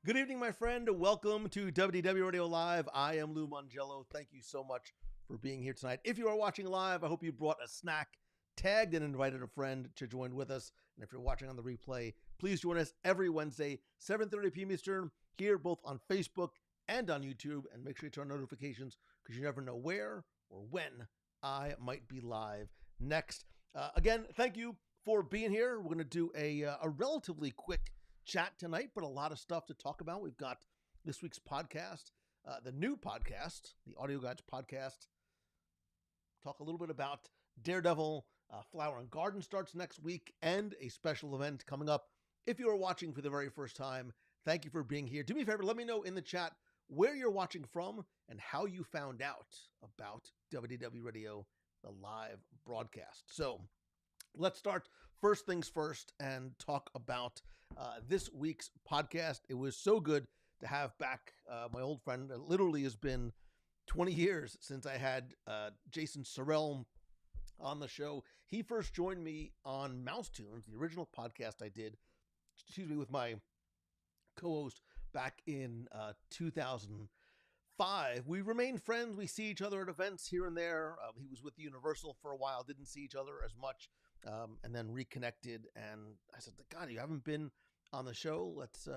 Good evening, my friend. Welcome to WDW Radio Live. I am Lou Mongello. Thank you so much for being here tonight. If you are watching live, I hope you brought a snack, tagged and invited a friend to join with us. And if you're watching on the replay, please join us every Wednesday, 7:30 p.m. Eastern, here both on Facebook and on YouTube. And make sure you turn on notifications because you never know where or when I might be live next. Again, thank you for being here. We're going to do a relatively quick chat tonight, but a lot of stuff to talk about. We've got this week's podcast, the new podcast, the Audio Guides podcast. Talk a little bit about Daredevil. Flower and Garden starts next week, and a special event coming up. If you are watching for the very first time, thank you for being here. Do me a favor, let me know in the chat where you're watching from and how you found out about WDW Radio, the live broadcast. So let's start first things first and talk about this week's podcast. It was so good to have back my old friend. It literally has been 20 years since I had Jason Surrell on the show. He first joined me on Mouse Tunes, the original podcast I did, with my co-host back in 2005. We remained friends. We see each other at events here and there. He was with Universal for a while, didn't see each other as much. And then reconnected, and I said, God, you haven't been on the show. Let's,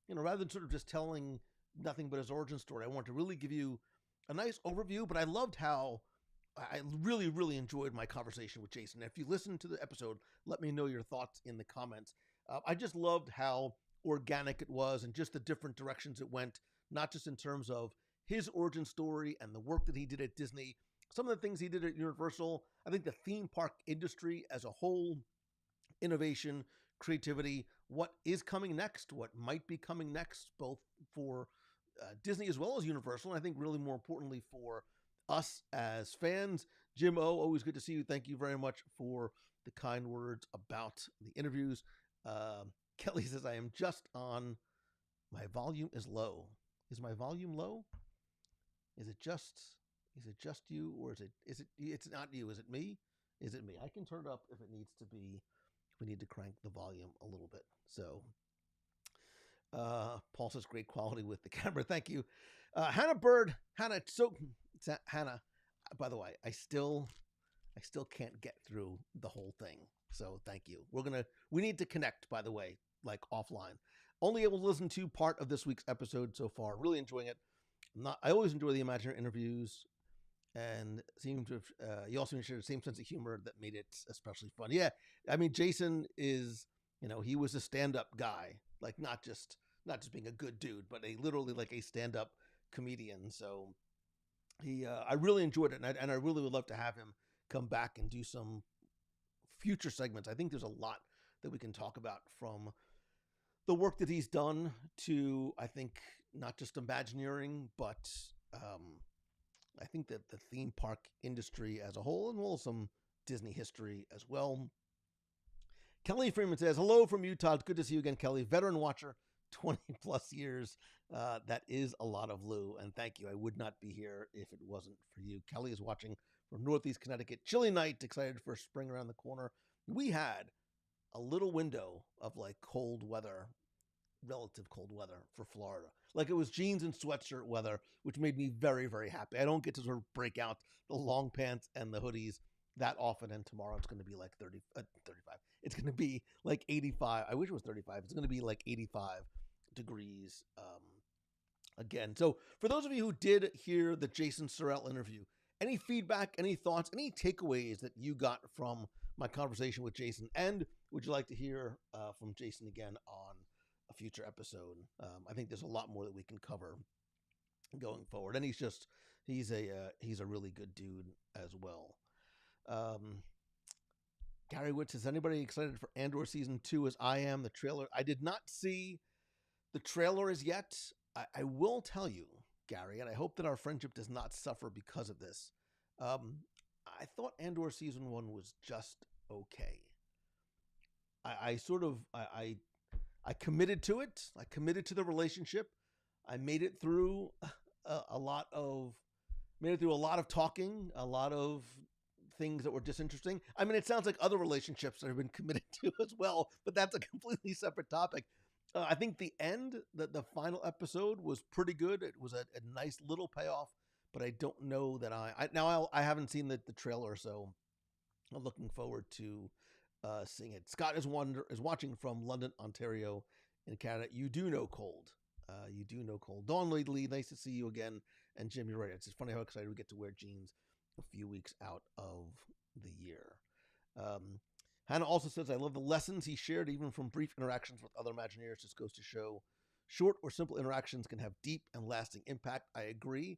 rather than sort of just telling nothing but his origin story, I want to really give you a nice overview. But I loved how I really, really enjoyed my conversation with Jason. If you listen to the episode, let me know your thoughts in the comments. I just loved how organic it was and just the different directions it went, not just in terms of his origin story and the work that he did at Disney, some of the things he did at Universal. I think the theme park industry as a whole, innovation, creativity, what is coming next, what might be coming next, both for Disney as well as Universal, and I think really more importantly for us as fans. Jim O, always good to see you. Thank you very much for the kind words about the interviews. Kelly says, I am just on, my volume is low. Is my volume low? Is it just you, or it's not you? Is it me? Is it me? I can turn it up if it needs to be, if we need to crank the volume a little bit. So, Paul says great quality with the camera. Thank you. Hannah Bird, Hannah, by the way, I still can't get through the whole thing. So thank you. We need to connect, by the way, like offline. Only able to listen to part of this week's episode so far. Really enjoying it. I always enjoy the Imagineer interviews, and seem to have, you also shared the same sense of humor that made it especially fun. Yeah, I mean, Jason is, he was a stand-up guy, like not just being a good dude, but literally like a stand-up comedian. So I really enjoyed it, and I really would love to have him come back and do some future segments. I think there's a lot that we can talk about, from the work that he's done to, I think, not just Imagineering, but I think that the theme park industry as a whole, and well, some Disney history as well. Kelly Freeman says, hello from Utah. It's good to see you again, Kelly. Veteran watcher, 20 plus years. That is a lot of Lou, and thank you. I would not be here if it wasn't for you. Kelly is watching from Northeast Connecticut. Chilly night, excited for spring around the corner. We had a little window of like relative cold weather for Florida. Like it was jeans and sweatshirt weather, which made me very, very happy. I don't get to sort of break out the long pants and the hoodies that often, and tomorrow it's going to be like 35. It's going to be like 85. I wish it was 35. It's going to be like 85 degrees again. So for those of you who did hear the Jason Surrell interview, any feedback, any thoughts, any takeaways that you got from my conversation with Jason, and would you like to hear from Jason again on a future episode? I think there's a lot more that we can cover going forward, and he's a really good dude as well. Gary Witz, is anybody excited for Andor season 2 as I am? The trailer, I did not see the trailer as yet. I will tell you, Gary, and I hope that our friendship does not suffer because of this. I thought Andor season 1 was just okay. I committed to it. I committed to the relationship. I made it through a lot of talking, a lot of things that were disinteresting. I mean, it sounds like other relationships that have been committed to as well, but that's a completely separate topic. I think the end, the final episode was pretty good. It was a nice little payoff, but I don't know that I haven't seen the trailer, so I'm looking forward to seeing it. Scott is watching from London, Ontario, in Canada. You do know cold. You do know cold. Dawn Lee, nice to see you again. And Jim, you're right. It's just funny how excited we get to wear jeans a few weeks out of the year. Hannah also says, I love the lessons he shared, even from brief interactions with other Imagineers. Just goes to show short or simple interactions can have deep and lasting impact. I agree.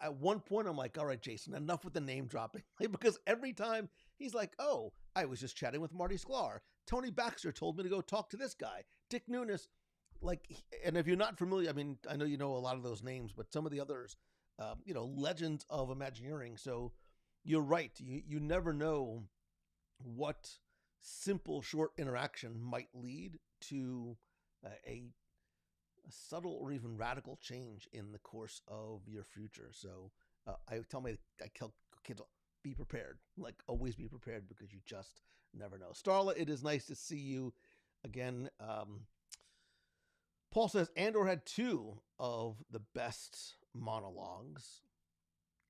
At one point, I'm like, all right, Jason, enough with the name dropping. Because every time he's like, oh, I was just chatting with Marty Sklar. Tony Baxter told me to go talk to this guy. Dick Nunes. And if you're not familiar, I mean, I know you know a lot of those names, but some of the others, legends of Imagineering. So you're right. You never know what simple, short interaction might lead to a subtle or even radical change in the course of your future. So I tell kids, be prepared. Always be prepared, because you just never know. Starla, it is nice to see you again. Paul says Andor had 2 of the best monologues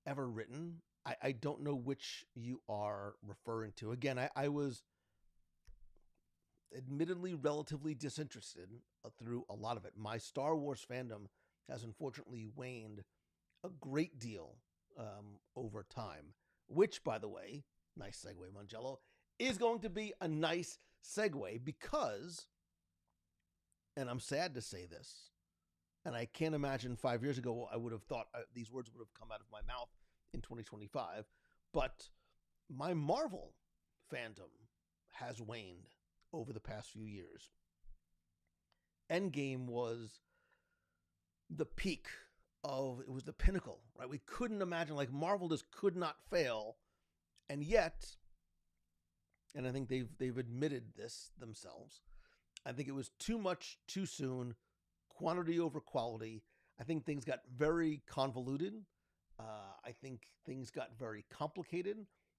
ever written. I don't know which you are referring to. Again, I was admittedly relatively disinterested through a lot of it. My Star Wars fandom has unfortunately waned a great deal over time, which, by the way, nice segue, Mangello, is going to be a nice segue because, and I'm sad to say this, and I can't imagine 5 years ago I would have thought these words would have come out of my mouth in 2025, but my Marvel fandom has waned over the past few years. Endgame was the peak it was the pinnacle, right? We couldn't imagine, Marvel just could not fail. And yet, and I think they've admitted this themselves, I think it was too much too soon, quantity over quality. I think things got very convoluted. I think things got very complicated.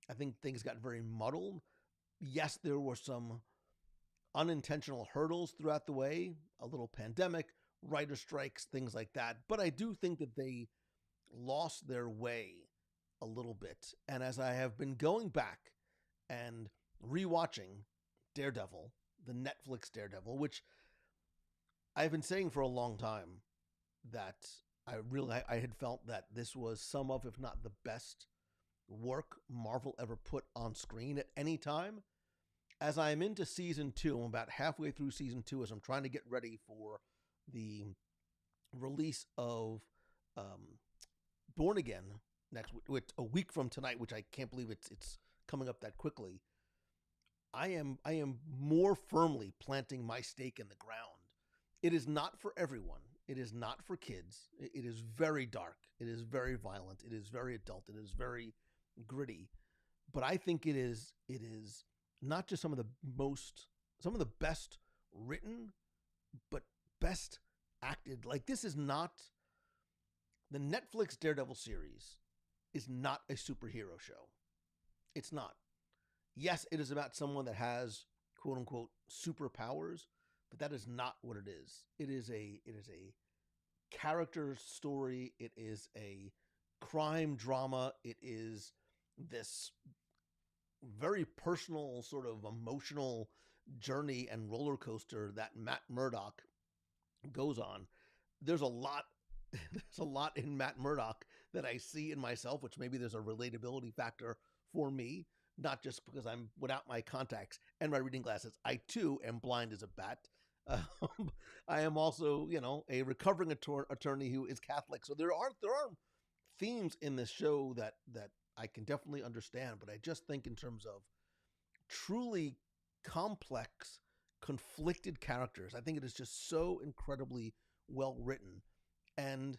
I think things got very muddled. Yes, there were some unintentional hurdles throughout the way, a little pandemic, writer strikes, things like that. But I do think that they lost their way a little bit. And as I have been going back and rewatching Daredevil, the Netflix Daredevil, which I've been saying for a long time that I had felt that this was some of, if not the best work Marvel ever put on screen at any time. As I am into season 2, I'm about halfway through season 2 as I'm trying to get ready for the release of Born Again a week from tonight, which I can't believe it's coming up that quickly. I am more firmly planting my stake in the ground. It is not for everyone. It is not for kids. It is very dark. It is very violent. It is very adult. It is very gritty. But I think it is not just some of the best written, but best acted. This is not, the Netflix Daredevil series is not a superhero show. It's not. Yes, it is about someone that has quote unquote superpowers, but that is not what it is. It is a character story. It is a crime drama. It is this very personal, sort of emotional journey and roller coaster that Matt Murdock goes on. There's a lot in Matt Murdock that I see in myself, which maybe there's a relatability factor for me, not just because I'm without my contacts and my reading glasses. I too am blind as a bat. I am also, a recovering attorney who is Catholic. So there are themes in this show that I can definitely understand, but I just think in terms of truly complex, conflicted characters, I think it is just so incredibly well written. And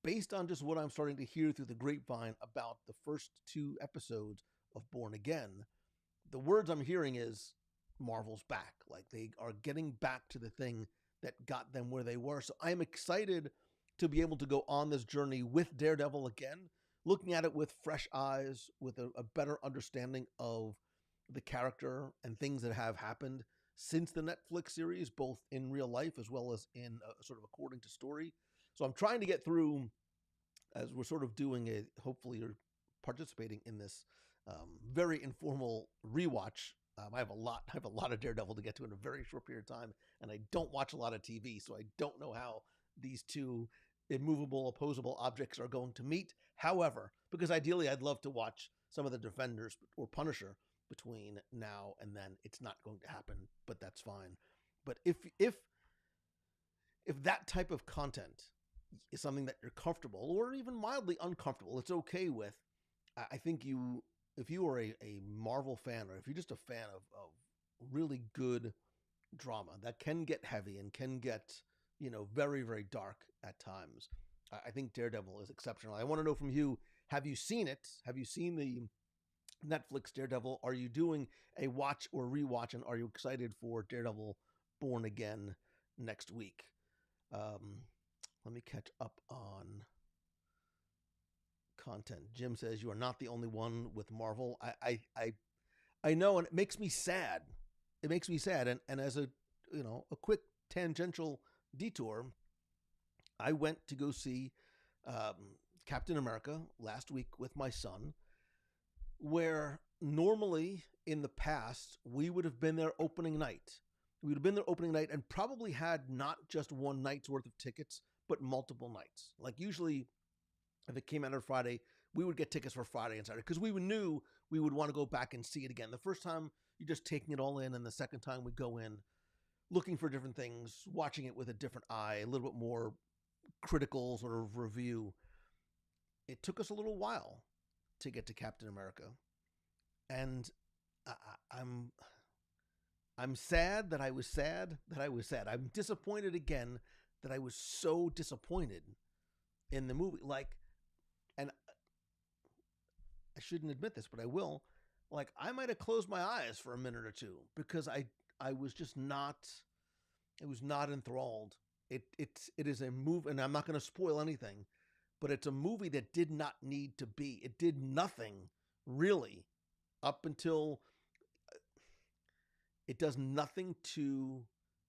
based on just what I'm starting to hear through the grapevine about the first 2 episodes of Born Again, the words I'm hearing is Marvel's back. They are getting back to the thing that got them where they were. So I'm excited to be able to go on this journey with Daredevil again, looking at it with fresh eyes, with a better understanding of the character and things that have happened since the Netflix series, both in real life as well as in sort of according to story. So I'm trying to get through, as we're sort of doing a, hopefully you're participating in this very informal rewatch. I have a lot of Daredevil to get to in a very short period of time, and I don't watch a lot of TV, so I don't know how these two immovable, opposable objects are going to meet. However, because ideally I'd love to watch some of the Defenders or Punisher between now and then, it's not going to happen, but that's fine. But if that type of content is something that you're comfortable or even mildly uncomfortable, it's okay with, I think if you are a Marvel fan, or if you're just a fan of really good drama that can get heavy and can get, very, very dark at times, I think Daredevil is exceptional. I want to know from you, have you seen it? Have you seen the Netflix Daredevil? Are you doing a watch or rewatch, and are you excited for Daredevil Born Again next week? Let me catch up on content. Jim says you are not the only one with Marvel. I know, and it makes me sad. It makes me sad. And as a quick tangential detour, I went to go see Captain America last week with my son, where normally in the past we would have been there opening night. We would have been there opening night and probably had not just one night's worth of tickets, but multiple nights. Like usually, if it came out on Friday, we would get tickets for Friday and Saturday because we knew we would want to go back and see it again. The first time, you're just taking it all in, and the second time we go in looking for different things, watching it with a different eye, a little bit more critical sort of review. It took us a little while to get to Captain America, and I'm sad that I was sad that I was sad. I'm disappointed again that I was so disappointed in the movie. And I shouldn't admit this, but I will. I might have closed my eyes for a minute or two because I was just not. I was not enthralled. It is a movie, and I'm not going to spoil anything, but it's a movie that did not need to be. It did nothing really up until it does nothing to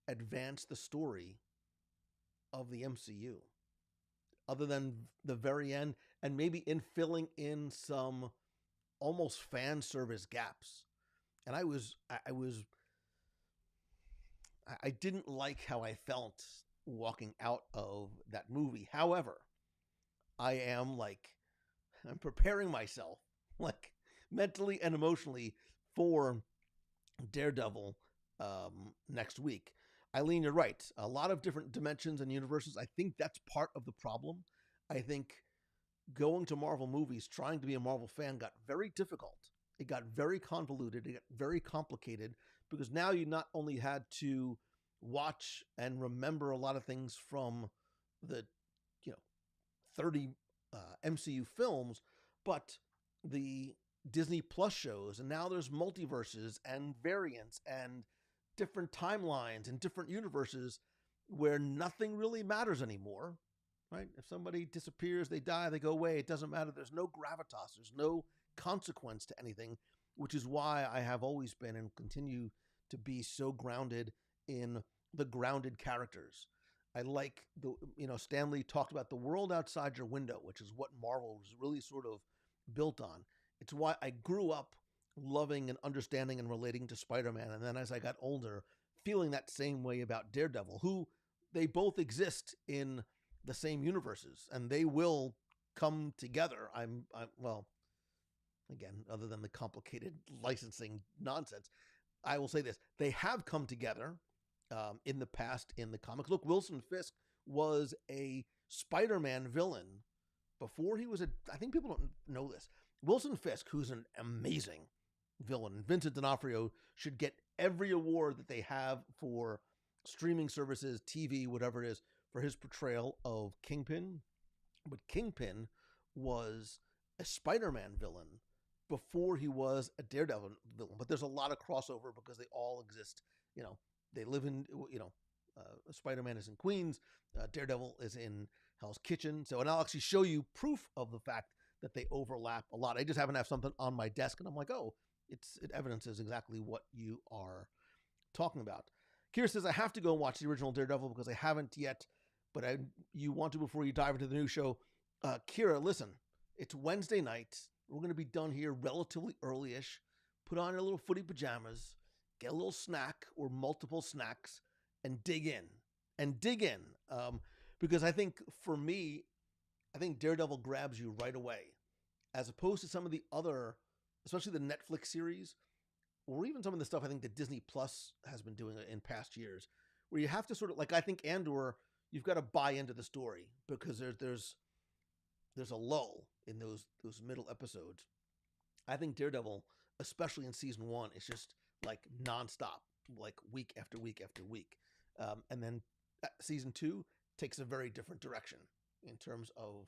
advance the story of the MCU, other than the very end, and maybe in filling in some almost fan service gaps. And I didn't like how I felt walking out of that movie. However, I'm preparing myself mentally and emotionally for Daredevil next week. Eileen, you're right. A lot of different dimensions and universes. I think that's part of the problem. I think going to Marvel movies, trying to be a Marvel fan, got very difficult. It got very convoluted. It got very complicated because now you not only had to watch and remember a lot of things from the 30 MCU films, but the Disney Plus shows, and now there's multiverses and variants and different timelines and different universes where nothing really matters anymore, right? If somebody disappears, they die, they go away, it doesn't matter. There's no gravitas, there's no consequence to anything, which is why I have always been and continue to be so grounded in the grounded characters. I like Stan Lee talked about the world outside your window, which is what Marvel was really sort of built on. It's why I grew up loving and understanding and relating to Spider-Man. And then as I got older, feeling that same way about Daredevil, who they both exist in the same universes and they will come together. Well, again, other than the complicated licensing nonsense, I will say this. They have come together in the past in the comics. Look, Wilson Fisk was a Spider-Man villain before he was I think people don't know this. Wilson Fisk, who's an amazing villain, Vincent D'Onofrio should get every award that they have for streaming services, TV, whatever it is, for his portrayal of Kingpin. But Kingpin was a Spider-Man villain before he was a Daredevil villain. But there's a lot of crossover because they all exist. They live in, Spider-Man is in Queens, Daredevil is in Hell's Kitchen. And I'll actually show you proof of the fact that they overlap a lot. I just happen to have something on my desk, and I'm like, oh, it evidences exactly what you are talking about. Kira says, I have to go and watch the original Daredevil because I haven't yet, but you want to before you dive into the new show. Kira, listen, it's Wednesday night. We're going to be done here relatively early-ish. Put on your little footy pajamas, get a little snack or multiple snacks, and dig in. Because I think for me, I think Daredevil grabs you right away, as opposed to some of the other, especially the Netflix series, or even some of the stuff I think that Disney Plus has been doing in past years, where you have to sort of, like I think Andor, you've got to buy into the story because there's a lull in those middle episodes. I think Daredevil, especially in season 1, is just like nonstop, like week after week after week. And then season 2 takes a very different direction in terms of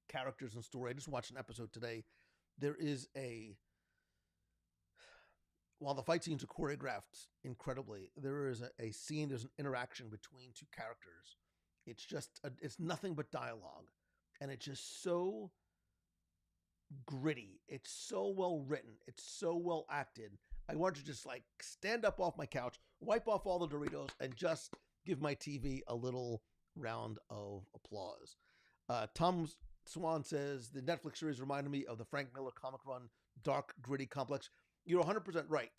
characters and story. I just watched an episode today. There is while the fight scenes are choreographed incredibly, there is a scene, there's an interaction between two characters. It's just, it's nothing but dialogue. And it's just so gritty. It's so well written. It's so well acted. I want to just like stand up off my couch, wipe off all the Doritos, and just give my TV a little round of applause. Tom Swan says, the Netflix series reminded me of the Frank Miller comic run, dark, gritty, complex. You're 100% right.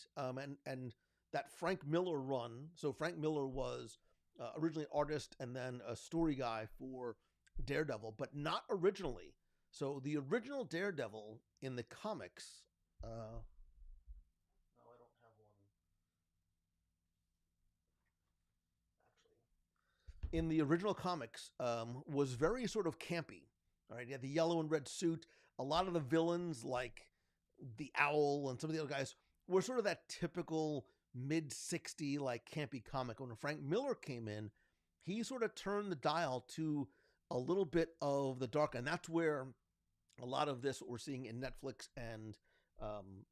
And that Frank Miller run, so Frank Miller was originally an artist and then a story guy for Daredevil, but not originally. So the original Daredevil in the comics, no, I don't have one. Actually, in the original comics, was very sort of campy. All right, he had the yellow and red suit. A lot of the villains, like the Owl and some of the other guys, were sort of that typical mid-60 like campy comic. When Frank Miller came in, he sort of turned the dial to a little bit of the dark, and that's where a lot of this, what we're seeing in Netflix and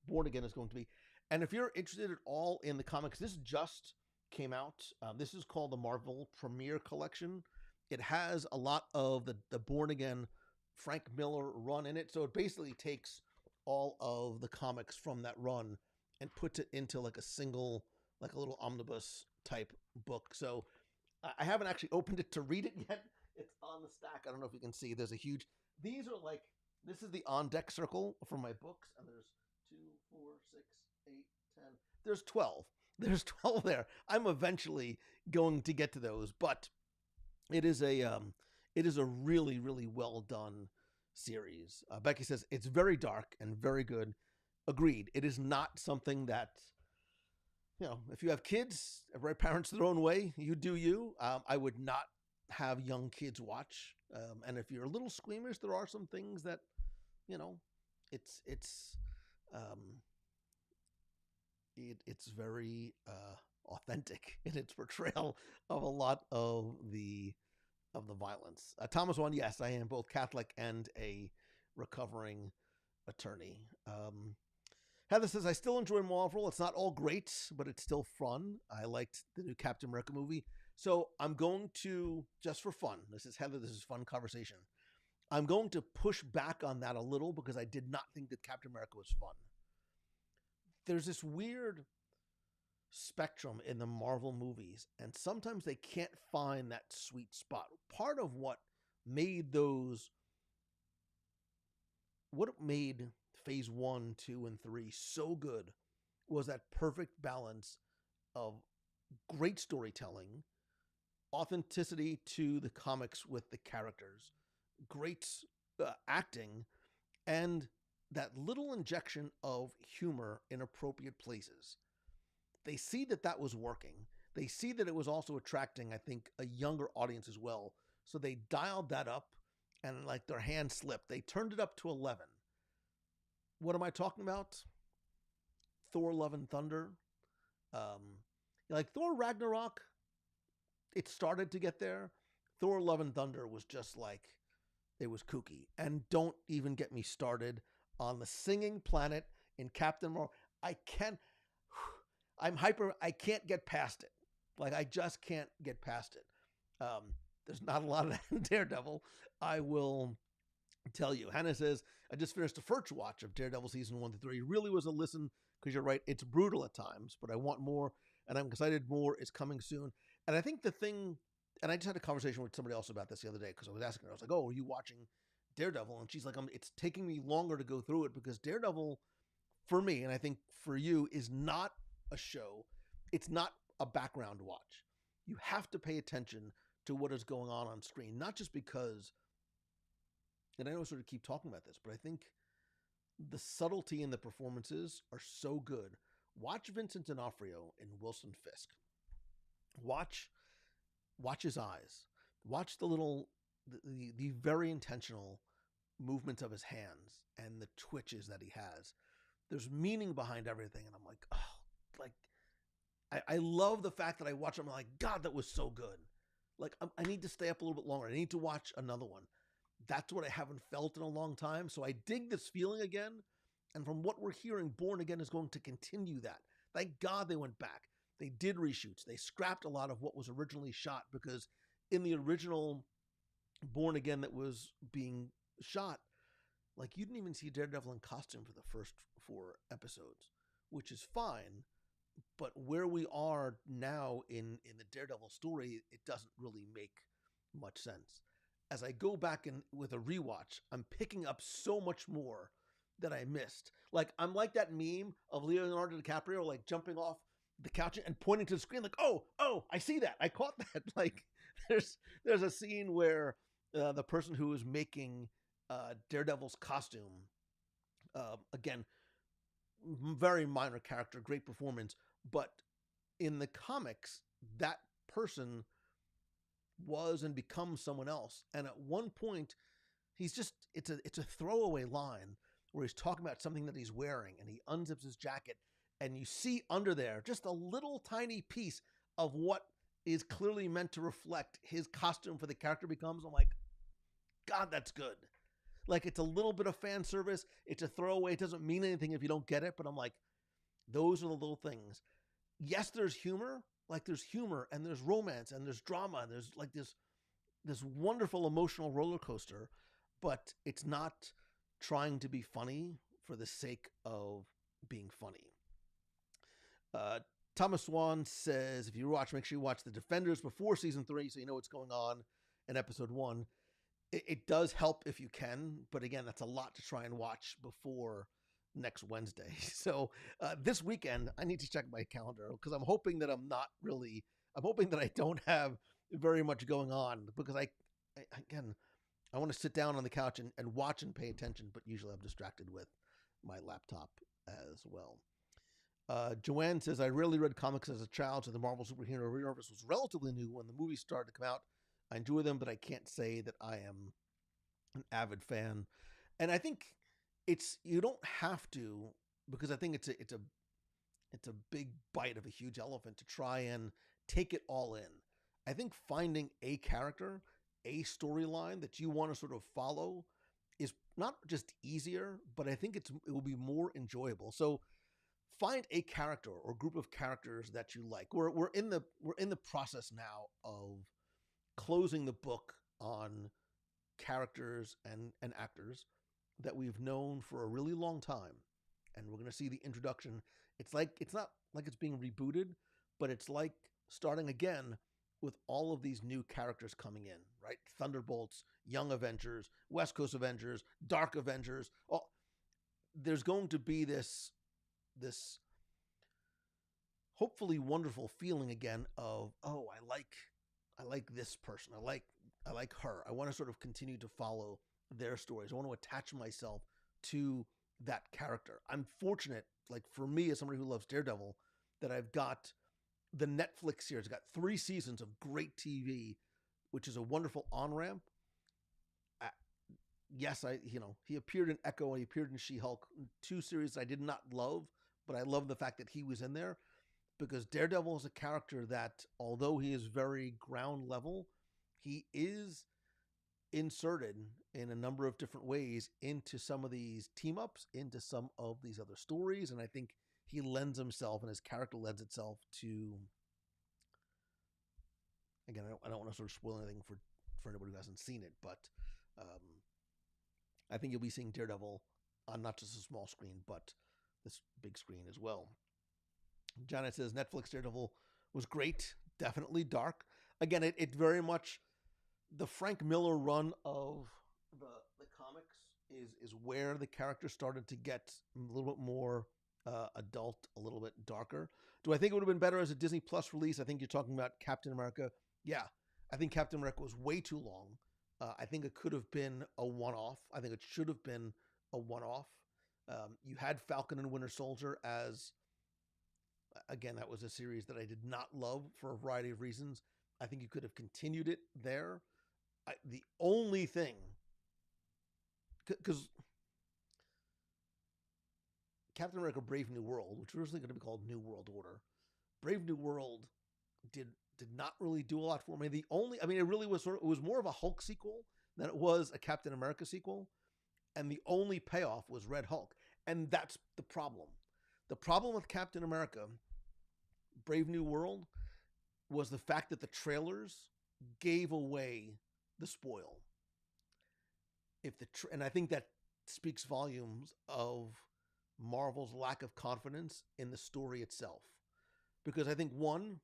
Born Again, is going to be. And if you're interested at all in the comics, this just came out. This is called the Marvel Premiere Collection. It has a lot of the Born Again Frank Miller run in it. So it basically takes all of the comics from that run and puts it into like a single, like a little omnibus type book. So I haven't actually opened it to read it yet. It's on the stack. I don't know if you can see. There's a huge, these are like, this is the on deck circle for my books. And there's 2, 4, 6, 8, 10. There's 12. There's 12 there. I'm eventually going to get to those, but it is a really, really well done series. Becky says it's very dark and very good. Agreed. It is not something that, you know, if you have kids, every parent's their own way. You do you. I would not have young kids watch. And if you're a little squeamish, there are some things that, you know, it's very authentic in its portrayal of a lot of the violence. Thomas one, yes, I am both Catholic and a recovering attorney. Heather says, I still enjoy Marvel. It's not all great, but it's still fun. I liked the new Captain America movie. So I'm going to, just for fun, this is Heather, this is fun conversation. I'm going to push back on that a little because I did not think that Captain America was fun. There's this weird spectrum in the Marvel movies, and sometimes they can't find that sweet spot. Part of what made phase 1, 2, and 3 so good was that perfect balance of great storytelling, authenticity to the comics with the characters, great acting, and that little injection of humor in appropriate places. They see that that was working. They see that it was also attracting, I think, a younger audience as well. So they dialed that up, and like their hand slipped. They turned it up to 11. What am I talking about? Thor Love and Thunder. Like Thor Ragnarok, it started to get there. Thor Love and Thunder was just like, it was kooky. And don't even get me started on the singing planet in Captain Marvel. I can't get past it. Like, I just can't get past it. There's not a lot of that in Daredevil. I will tell you. Hannah says, I just finished the first watch of Daredevil season 1 to 3. It really was a listen because you're right, it's brutal at times, but I want more, and I'm excited more is coming soon. And I think the thing, and I just had a conversation with somebody else about this the other day because I was asking her, I was like, "Oh, are you watching Daredevil?" And she's like, "It's taking me longer to go through it because Daredevil, for me, and I think for you, is not a show. It's not a background watch. You have to pay attention to what is going on screen, not just because." And I know I sort of keep talking about this, but I think the subtlety in the performances are so good. Watch Vincent D'Onofrio in Wilson Fisk. Watch watch his eyes. Watch the very intentional movements of his hands and the twitches that he has. There's meaning behind everything, and I'm like, oh, like I love the fact that I watch him. I'm like, God, that was so good. Like I need to stay up a little bit longer. I need to watch another one. That's what I haven't felt in a long time. So I dig this feeling again. And from what we're hearing, Born Again is going to continue that. Thank God they went back. They did reshoots. They scrapped a lot of what was originally shot because in the original Born Again that was being shot, like you didn't even see Daredevil in costume for the first 4 episodes, which is fine. But where we are now in the Daredevil story, it doesn't really make much sense. As I go back and with a rewatch, I'm picking up so much more that I missed. Like I'm like that meme of Leonardo DiCaprio like jumping off the couch and pointing to the screen like, oh, I see that. I caught that. Like there's a scene where the person who is making Daredevil's costume, again, very minor character, great performance, but in the comics, that person was and becomes someone else. And at one point, it's a throwaway line where he's talking about something that he's wearing and he unzips his jacket and you see under there just a little tiny piece of what is clearly meant to reflect his costume for the character becomes. I'm like, God, that's good. Like it's a little bit of fan service. It's a throwaway. It doesn't mean anything if you don't get it, but I'm like, those are the little things. Yes, there's humor. Like there's humor and there's romance and there's drama and there's like this wonderful emotional roller coaster, but it's not trying to be funny for the sake of being funny. Uh, Thomas Swan says, if you watch, make sure you watch The Defenders before season 3 so you know what's going on in episode 1. It does help if you can, but again, that's a lot to try and watch before next Wednesday. So this weekend, I need to check my calendar because I'm hoping that I'm hoping that I don't have very much going on because again, I want to sit down on the couch and watch and pay attention, but usually I'm distracted with my laptop as well. Joanne says, I rarely read comics as a child, so the Marvel superhero universe was relatively new when the movies started to come out. I enjoy them, but I can't say that I am an avid fan. And I think you don't have to, because I think it's a big bite of a huge elephant to try and take it all in. I think finding a character, a storyline that you want to sort of follow is not just easier, but I think it will be more enjoyable. So find a character or group of characters that you like. We're in the process now of closing the book on characters and actors that we've known for a really long time, and we're going to see the introduction. It's not like it's being rebooted, but it's like starting again with all of these new characters coming in, right? Thunderbolts, Young Avengers, West Coast Avengers, Dark Avengers. Oh, there's going to be this hopefully wonderful feeling again of, oh, I like this person. I like her. I want to sort of continue to follow their stories. I want to attach myself to that character. I'm fortunate, like for me as somebody who loves Daredevil, that I've got the Netflix series. I've got 3 seasons of great TV, which is a wonderful on-ramp. Yes, he appeared in Echo and he appeared in She-Hulk, 2 series I did not love, but I love the fact that he was in there because Daredevil is a character that, although he is very ground level, he is inserted in a number of different ways into some of these team ups, into some of these other stories, and I think he lends himself and his character lends itself to. Again, I don't want to sort of spoil anything for anybody who hasn't seen it, but I think you'll be seeing Daredevil on not just a small screen, but this big screen as well. Janet says Netflix Daredevil was great, definitely dark. Again, it very much the Frank Miller run of the comics is where the character started to get a little bit more adult, a little bit darker. Do I think it would have been better as a Disney Plus release? I think you're talking about Captain America. Yeah, I think Captain America was way too long. I think it could have been a one-off. I think it should have been a one-off. You had Falcon and Winter Soldier as, again, that was a series that I did not love for a variety of reasons. I think you could have continued it there. The only thing, because Captain America Brave New World, which was originally going to be called New World Order, Brave New World did not really do a lot for me. It really was it was more of a Hulk sequel than it was a Captain America sequel. And the only payoff was Red Hulk. And that's the problem. The problem with Captain America Brave New World was the fact that the trailers gave away the spoil. And I think that speaks volumes of Marvel's lack of confidence in the story itself. Because I think one,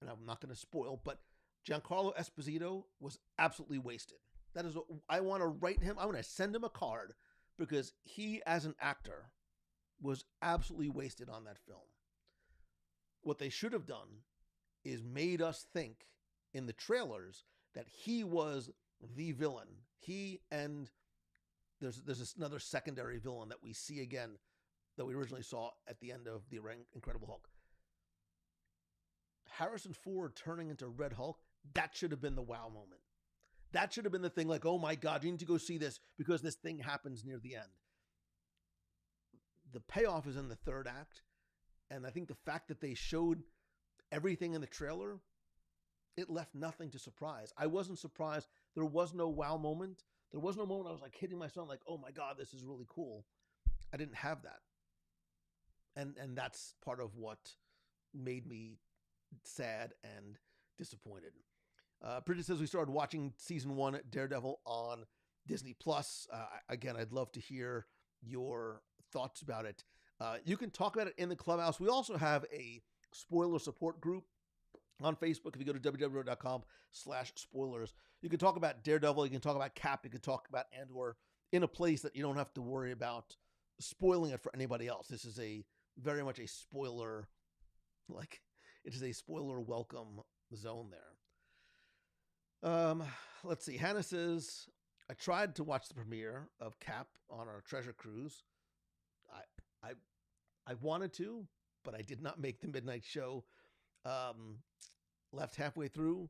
and I'm not going to spoil, but Giancarlo Esposito was absolutely wasted. That is, I want to write him, I want to send him a card because he, as an actor, was absolutely wasted on that film. What they should have done is made us think in the trailers that he was the villain. He and there's another secondary villain that we see again that we originally saw at the end of the Incredible Hulk. Harrison Ford turning into Red Hulk, that should have been the wow moment. That should have been the thing like, oh my God, you need to go see this because this thing happens near the end. The payoff is in the third act. And I think the fact that they showed everything in the trailer, it left nothing to surprise. I wasn't surprised. There was no wow moment. There was no moment I was like hitting myself like, oh my God, this is really cool. I didn't have that. And that's part of what made me sad and disappointed. Bridget says we started watching season 1 Daredevil on Disney Plus. Again, I'd love to hear your thoughts about it. You can talk about it in the clubhouse. We also have a spoiler support group on Facebook. If you go to www.com/spoilers, you can talk about Daredevil. You can talk about Cap. You can talk about Andor in a place that you don't have to worry about spoiling it for anybody else. This is very much a spoiler, like it is a spoiler welcome zone there. Let's see. Hannah says, I tried to watch the premiere of Cap on our treasure cruise. I wanted to, but I did not make the midnight show. Left halfway through.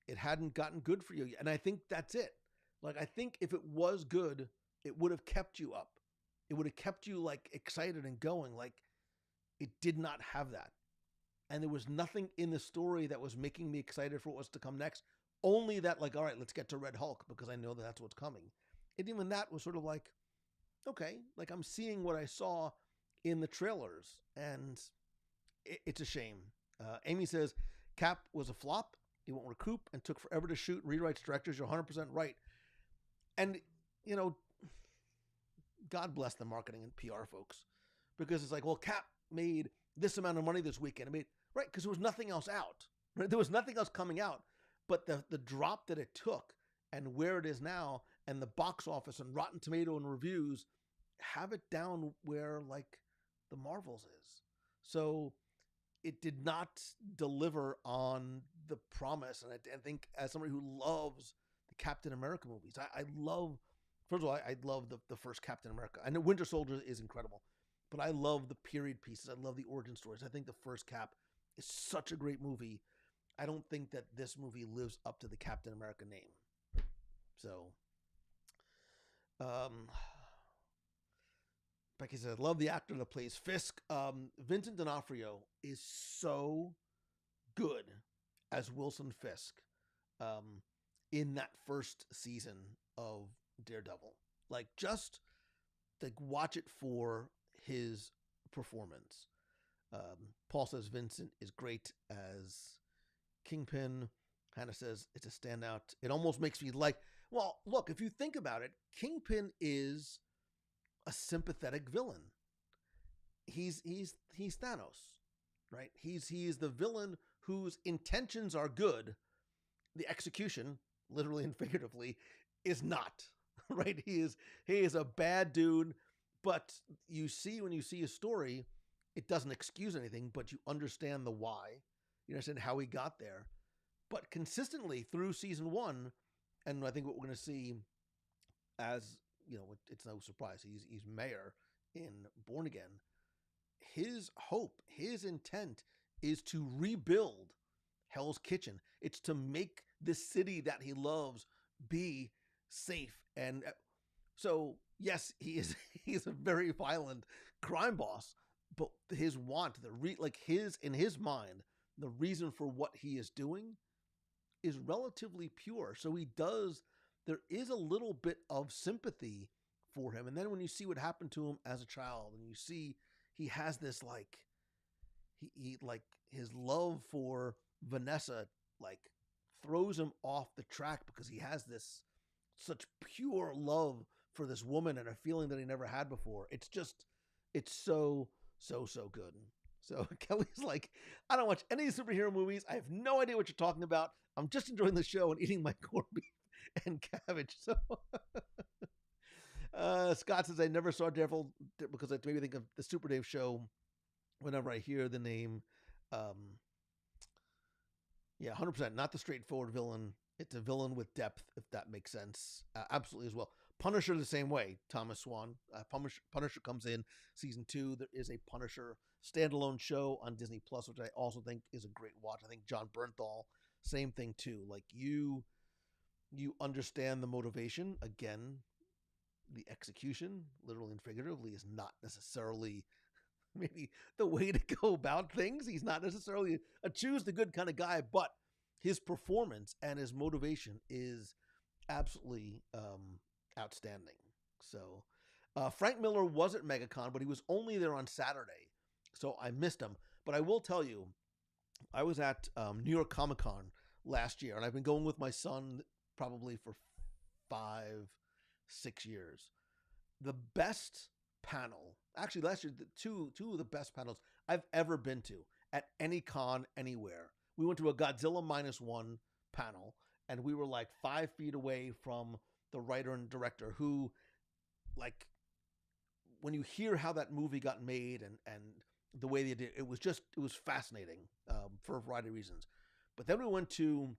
It hadn't gotten good for you yet. And I think that's it. Like, I think if it was good, it would have kept you up. It would have kept you like excited and going. Like, it did not have that. And there was nothing in the story that was making me excited for what was to come next. Only that, like, all right, let's get to Red Hulk because I know that that's what's coming. And even that was sort of like, okay, like I'm seeing what I saw in the trailers, and it's a shame. Amy says, Cap was a flop. He won't recoup and took forever to shoot. Rewrites directors. You're 100% right. And, you know, God bless the marketing and PR folks, because it's like, well, Cap made this amount of money this weekend. I mean, right, because there was nothing else out. Right? There was nothing else coming out. But the drop that it took and where it is now and the box office and Rotten Tomato and reviews have it down where, like, the Marvels is. So it did not deliver on the promise. And I think as somebody who loves the Captain America movies, I love, first of all, I love the first Captain America. I know Winter Soldier is incredible, but I love the period pieces. I love the origin stories. I think the first Cap is such a great movie. I don't think that this movie lives up to the Captain America name. So, Becky says, love the actor that plays Fisk. Vincent D'Onofrio is so good as Wilson Fisk in that first season of Daredevil. Like, just like watch it for his performance. Paul says Vincent is great as Kingpin. Hannah says it's a standout. It almost makes me like, well, look, if you think about it, Kingpin is a sympathetic villain. he's Thanos, right? He's the villain whose intentions are good. The execution, literally and figuratively, is not. Right? He is a bad dude, but you see when you see his story, it doesn't excuse anything, but you understand the why. You understand how he got there. But consistently through season one, and I think what we're going to see, as you know, it's no surprise he's mayor in Born Again. His hope, his intent is to rebuild Hell's Kitchen. It's to make the city that he loves be safe. And so, yes, he's a very violent crime boss, but his want, in his mind, the reason for what he is doing is relatively pure. So there is a little bit of sympathy for him. And then when you see what happened to him as a child, and you see he has this he like his love for Vanessa like throws him off the track because he has this such pure love for this woman and a feeling that he never had before. It's so good. So Kelly's like, I don't watch any superhero movies. I have no idea what you're talking about. I'm just enjoying the show and eating my corned beef and cabbage. So Scott says I never saw Daredevil because I maybe think of the Super Dave show whenever I hear the name. Yeah, 100%. Not the straightforward villain. It's a villain with depth, if that makes sense. Absolutely as well. Punisher the same way, Thomas Swan. Punisher comes in season 2. There is a Punisher standalone show on Disney Plus, which I also think is a great watch. I think John Bernthal, same thing too. Like you understand the motivation. Again, the execution, literally and figuratively, is not necessarily maybe the way to go about things. He's not necessarily a choose the good kind of guy, but his performance and his motivation is absolutely outstanding. So Frank Miller was at MegaCon, but he was only there on Saturday, so I missed him. But I will tell you, I was at New York Comic Con last year, and I've been going with my son probably for 5-6 years. The best panel, actually last year, two of the best panels I've ever been to at any con anywhere. We went to a Godzilla -1 panel, and we were like 5 feet away from the writer and director who, like, when you hear how that movie got made and the way they did it, it was fascinating for a variety of reasons. But then we went to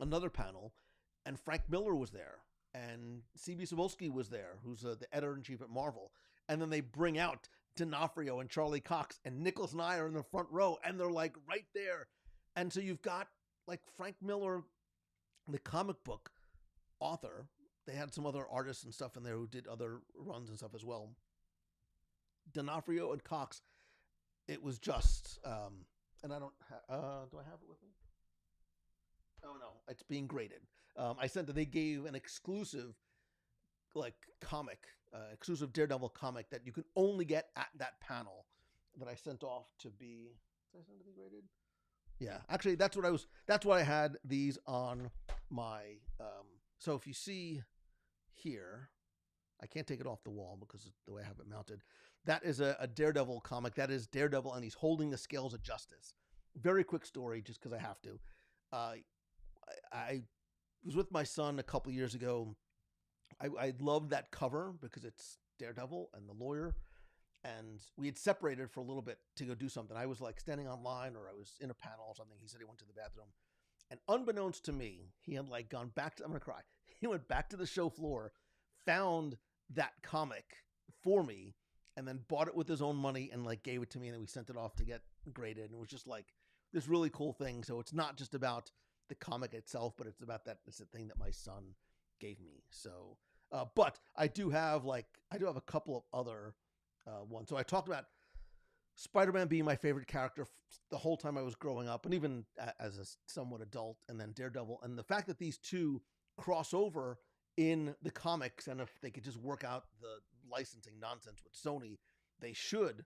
another panel, and Frank Miller was there, and C.B. Cebulski was there, who's the editor-in-chief at Marvel. And then they bring out D'Onofrio and Charlie Cox, and Nicholas and I are in the front row, and they're like right there. And so you've got like Frank Miller, the comic book author. They had some other artists and stuff in there who did other runs and stuff as well. D'Onofrio and Cox. It was just, and I don't, do I have it with me? Oh no, it's being graded. I sent that they gave an exclusive, like exclusive Daredevil comic that you can only get at that panel that I sent off to be. Did I send it to be graded? Yeah, actually, that's what I had these on my. So if you see here, I can't take it off the wall because of the way I have it mounted. That is a Daredevil comic. That is Daredevil, and he's holding the scales of justice. Very quick story, just because I have to. I was with my son a couple years ago. I loved that cover because it's Daredevil and the lawyer, and we had separated for a little bit to go do something. I was like standing online, or I was in a panel or something. He said he went to the bathroom, and unbeknownst to me, he had like gone back to, I'm gonna cry. He went back to the show floor, found that comic for me, and then bought it with his own money and like gave it to me, and then we sent it off to get graded. And it was just like this really cool thing. So it's not just about the comic itself, but it's about it's a thing that my son gave me. So, but I do have a couple of other ones. So I talked about Spider-Man being my favorite character the whole time I was growing up, and even as a somewhat adult, and then Daredevil, and the fact that these two cross over in the comics, and if they could just work out the licensing nonsense with Sony, they should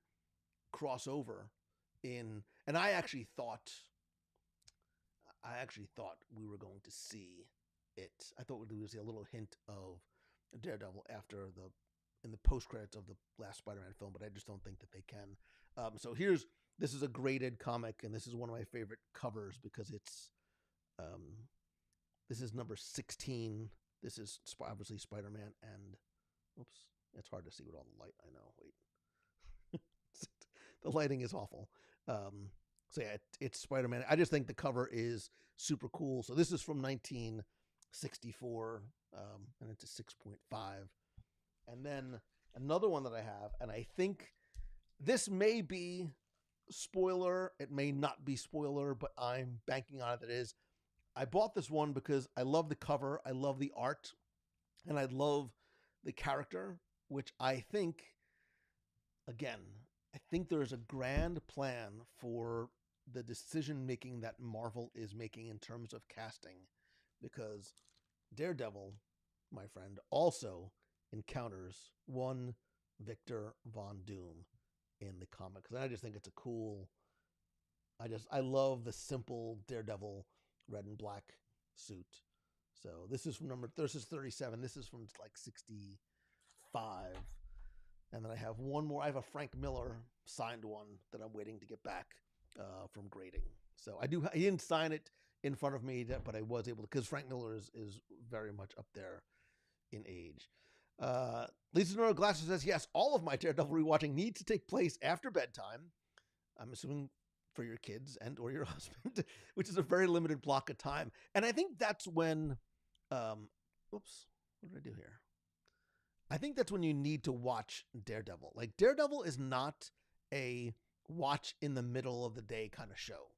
cross over in. And I actually thought we were going to see it. I thought we would see a little hint of Daredevil after the in the post credits of the last Spider-Man film, but I just don't think that they can. So this is a graded comic, and this is one of my favorite covers because it's this is number 16. This is obviously Spider-Man, and oops, it's hard to see with all the light. I know. Wait, the lighting is awful. So yeah, it's Spider-Man. I just think the cover is super cool. So this is from 1964, and it's a 6.5. And then another one that I have, and I think this may be spoiler, it may not be spoiler, but I'm banking on it that it is. I bought this one because I love the cover, I love the art, and I love the character, which I think, again, I think there is a grand plan for the decision making that Marvel is making in terms of casting, because Daredevil, my friend, also encounters one Victor Von Doom in the comics. And I just think it's a cool, I love the simple Daredevil red and black suit. So this is from this is 37. This is from like 65. And then I have one more. I have a Frank Miller signed one that I'm waiting to get back from grading. So he didn't sign it in front of me, but I was able to, because Frank Miller is very much up there in age. Lisa Nora Glasser says, yes, all of my Daredevil rewatching needs to take place after bedtime. I'm assuming for your kids and or your husband, which is a very limited block of time. And I think that's when, oops, what did I do here? I think that's when you need to watch Daredevil. Like, Daredevil is not a watch in the middle of the day kind of show.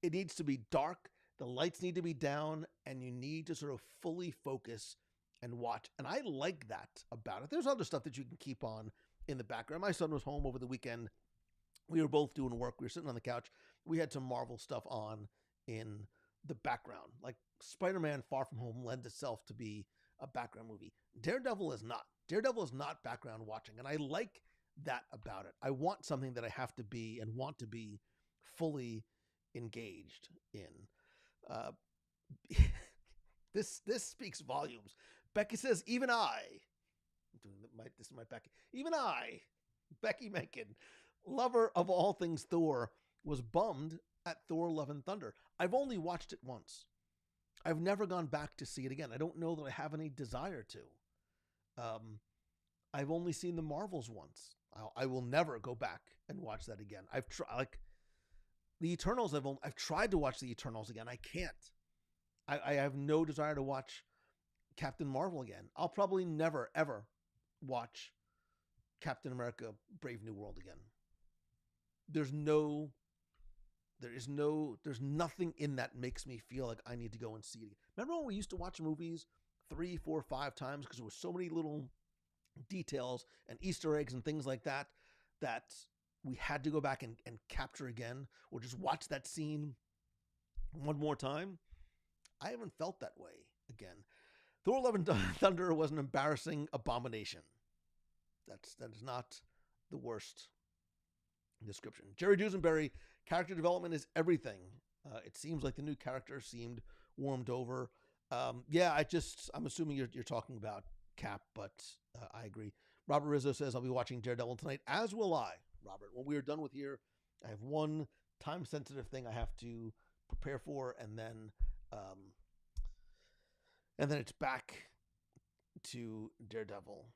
It needs to be dark, the lights need to be down, and you need to sort of fully focus and watch. And I like that about it. There's other stuff that you can keep on in the background. My son was home over the weekend. We were both doing work. We were sitting on the couch. We had some Marvel stuff on in the background. Like, Spider-Man Far From Home lends itself to be a background movie. Daredevil is not. Daredevil is not background watching. And I like that about it. I want something that I have to be and want to be fully engaged in. This speaks volumes. Becky says, even this is my Becky. Even I, Becky Menken, lover of all things Thor, was bummed at Thor Love and Thunder. I've only watched it once. I've never gone back to see it again. I don't know that I have any desire to. I've only seen the Marvels once. I will never go back and watch that again. I've tried, like the Eternals. I've tried to watch the Eternals again. I can't. I have no desire to watch Captain Marvel again. I'll probably never ever watch Captain America: Brave New World again. There's nothing in that makes me feel like I need to go and see it again. Remember when we used to watch movies 3, 4, 5 times because there was so many little details and Easter eggs and things like that we had to go back and capture again, or just watch that scene one more time? I haven't felt that way again. Thor Love and Thunder was an embarrassing abomination. That is not the worst description. Jerry Dusenberry, character development is everything. It seems like the new character seemed warmed over. I'm assuming you're talking about Cap, but I agree. Robert Rizzo says, I'll be watching Daredevil tonight, as will I, Robert. When we are done with here, I have one time-sensitive thing I have to prepare for, and then it's back to Daredevil.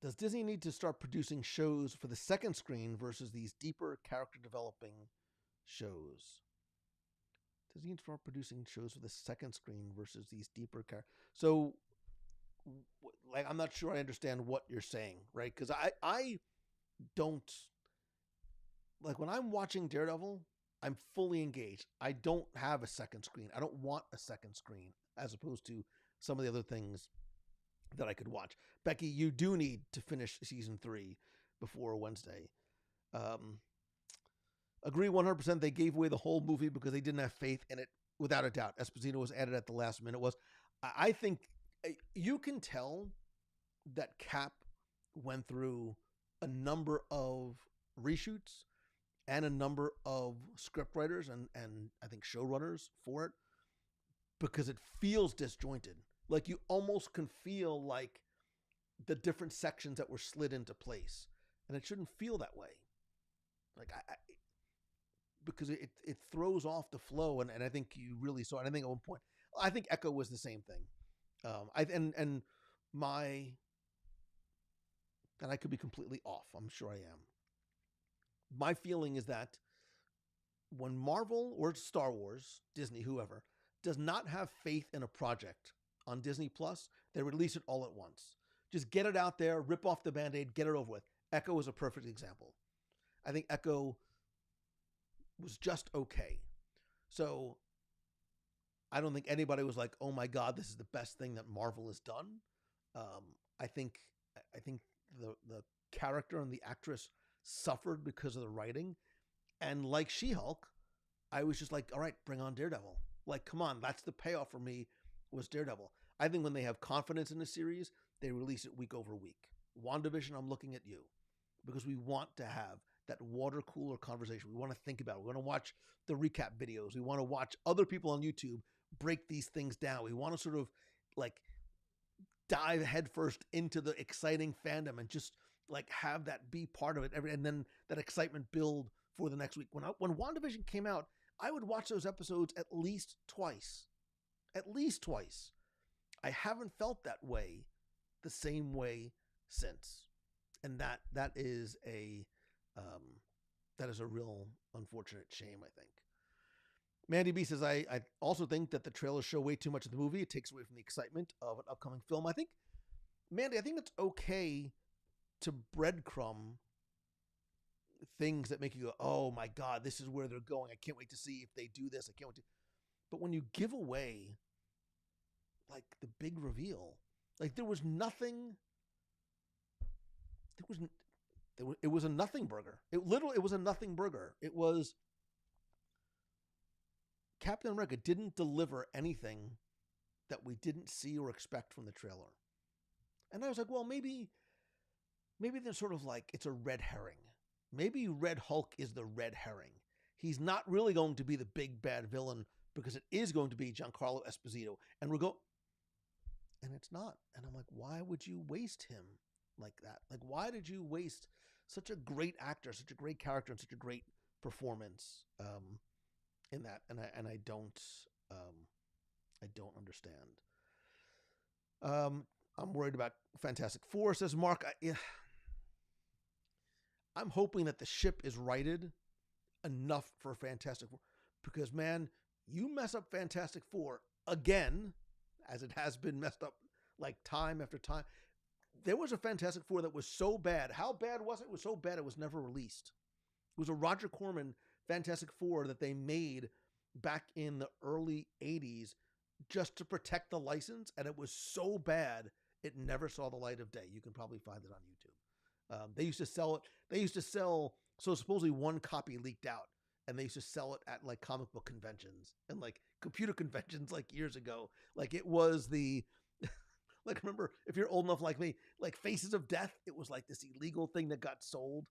Does Disney need to start producing shows for the second screen versus these deeper character developing shows? Does he need to start producing shows for the second screen versus these deeper characters? So, like, I'm not sure I understand what you're saying, right? Because I don't, like, when I'm watching Daredevil, I'm fully engaged. I don't have a second screen. I don't want a second screen, as opposed to some of the other things that I could watch. Becky, you do need to finish season 3 before Wednesday. Agree 100%. They gave away the whole movie because they didn't have faith in it, without a doubt. Esposito was added at the last minute. I think you can tell that Cap went through a number of reshoots and a number of scriptwriters and I think showrunners for it, because it feels disjointed. Like you almost can feel like the different sections that were slid into place, and it shouldn't feel that way. Like because it throws off the flow, and I think you really saw it. I think at one point, I think Echo was the same thing. And my, and I could be completely off. I'm sure I am. My feeling is that when Marvel or Star Wars, Disney, whoever, does not have faith in a project on Disney Plus, they release it all at once. Just get it out there, rip off the Band-Aid, get it over with. Echo is a perfect example. I think Echo was just okay. So I don't think anybody was like, "Oh my God, this is the best thing that Marvel has done." I think the character and the actress suffered because of the writing, and like She-Hulk, I was just like, "All right, bring on Daredevil." Like, come on, that's the payoff for me was Daredevil. I think when they have confidence in a series, they release it week over week. WandaVision, I'm looking at you because we want to have that water cooler conversation. We want to think about it. We want to watch the recap videos. We want to watch other people on YouTube break these things down. We want to sort of like dive headfirst into the exciting fandom and just like have that be part of it and then that excitement build for the next week. When WandaVision came out, I would watch those episodes at least twice. At least twice. I haven't felt that way the same way since. And that is a real unfortunate shame, I think. Mandy B says, I also think that the trailers show way too much of the movie. It takes away from the excitement of an upcoming film. I think, Mandy, I think it's okay to breadcrumb things that make you go, oh my God, this is where they're going. I can't wait to see if they do this. I can't wait to. But when you give away like the big reveal, like there was nothing. It was a nothing burger. It was a nothing burger. It was Captain America didn't deliver anything that we didn't see or expect from the trailer. And I was like, well, maybe they're sort of like it's a red herring. Maybe Red Hulk is the red herring. He's not really going to be the big bad villain because it is going to be Giancarlo Esposito. And and it's not. And I'm like, why would you waste him like that? Like, why did you waste such a great actor, such a great character, and such a great performance in that? And I don't understand. I'm worried about Fantastic Four, says Mark. I'm hoping that the ship is righted enough for Fantastic Four, because man, you mess up Fantastic Four again, as it has been messed up like time after time. There was a Fantastic Four that was so bad. How bad was it? It was so bad it was never released. It was a Roger Corman Fantastic Four that they made back in the early 80s just to protect the license, and it was so bad it never saw the light of day. You can probably find it on YouTube. They used to sell it. They used to sell, so supposedly one copy leaked out, and they used to sell it at like comic book conventions and like computer conventions like years ago. Like it was the, like remember, if you're old enough like me, like Faces of Death, it was like this illegal thing that got sold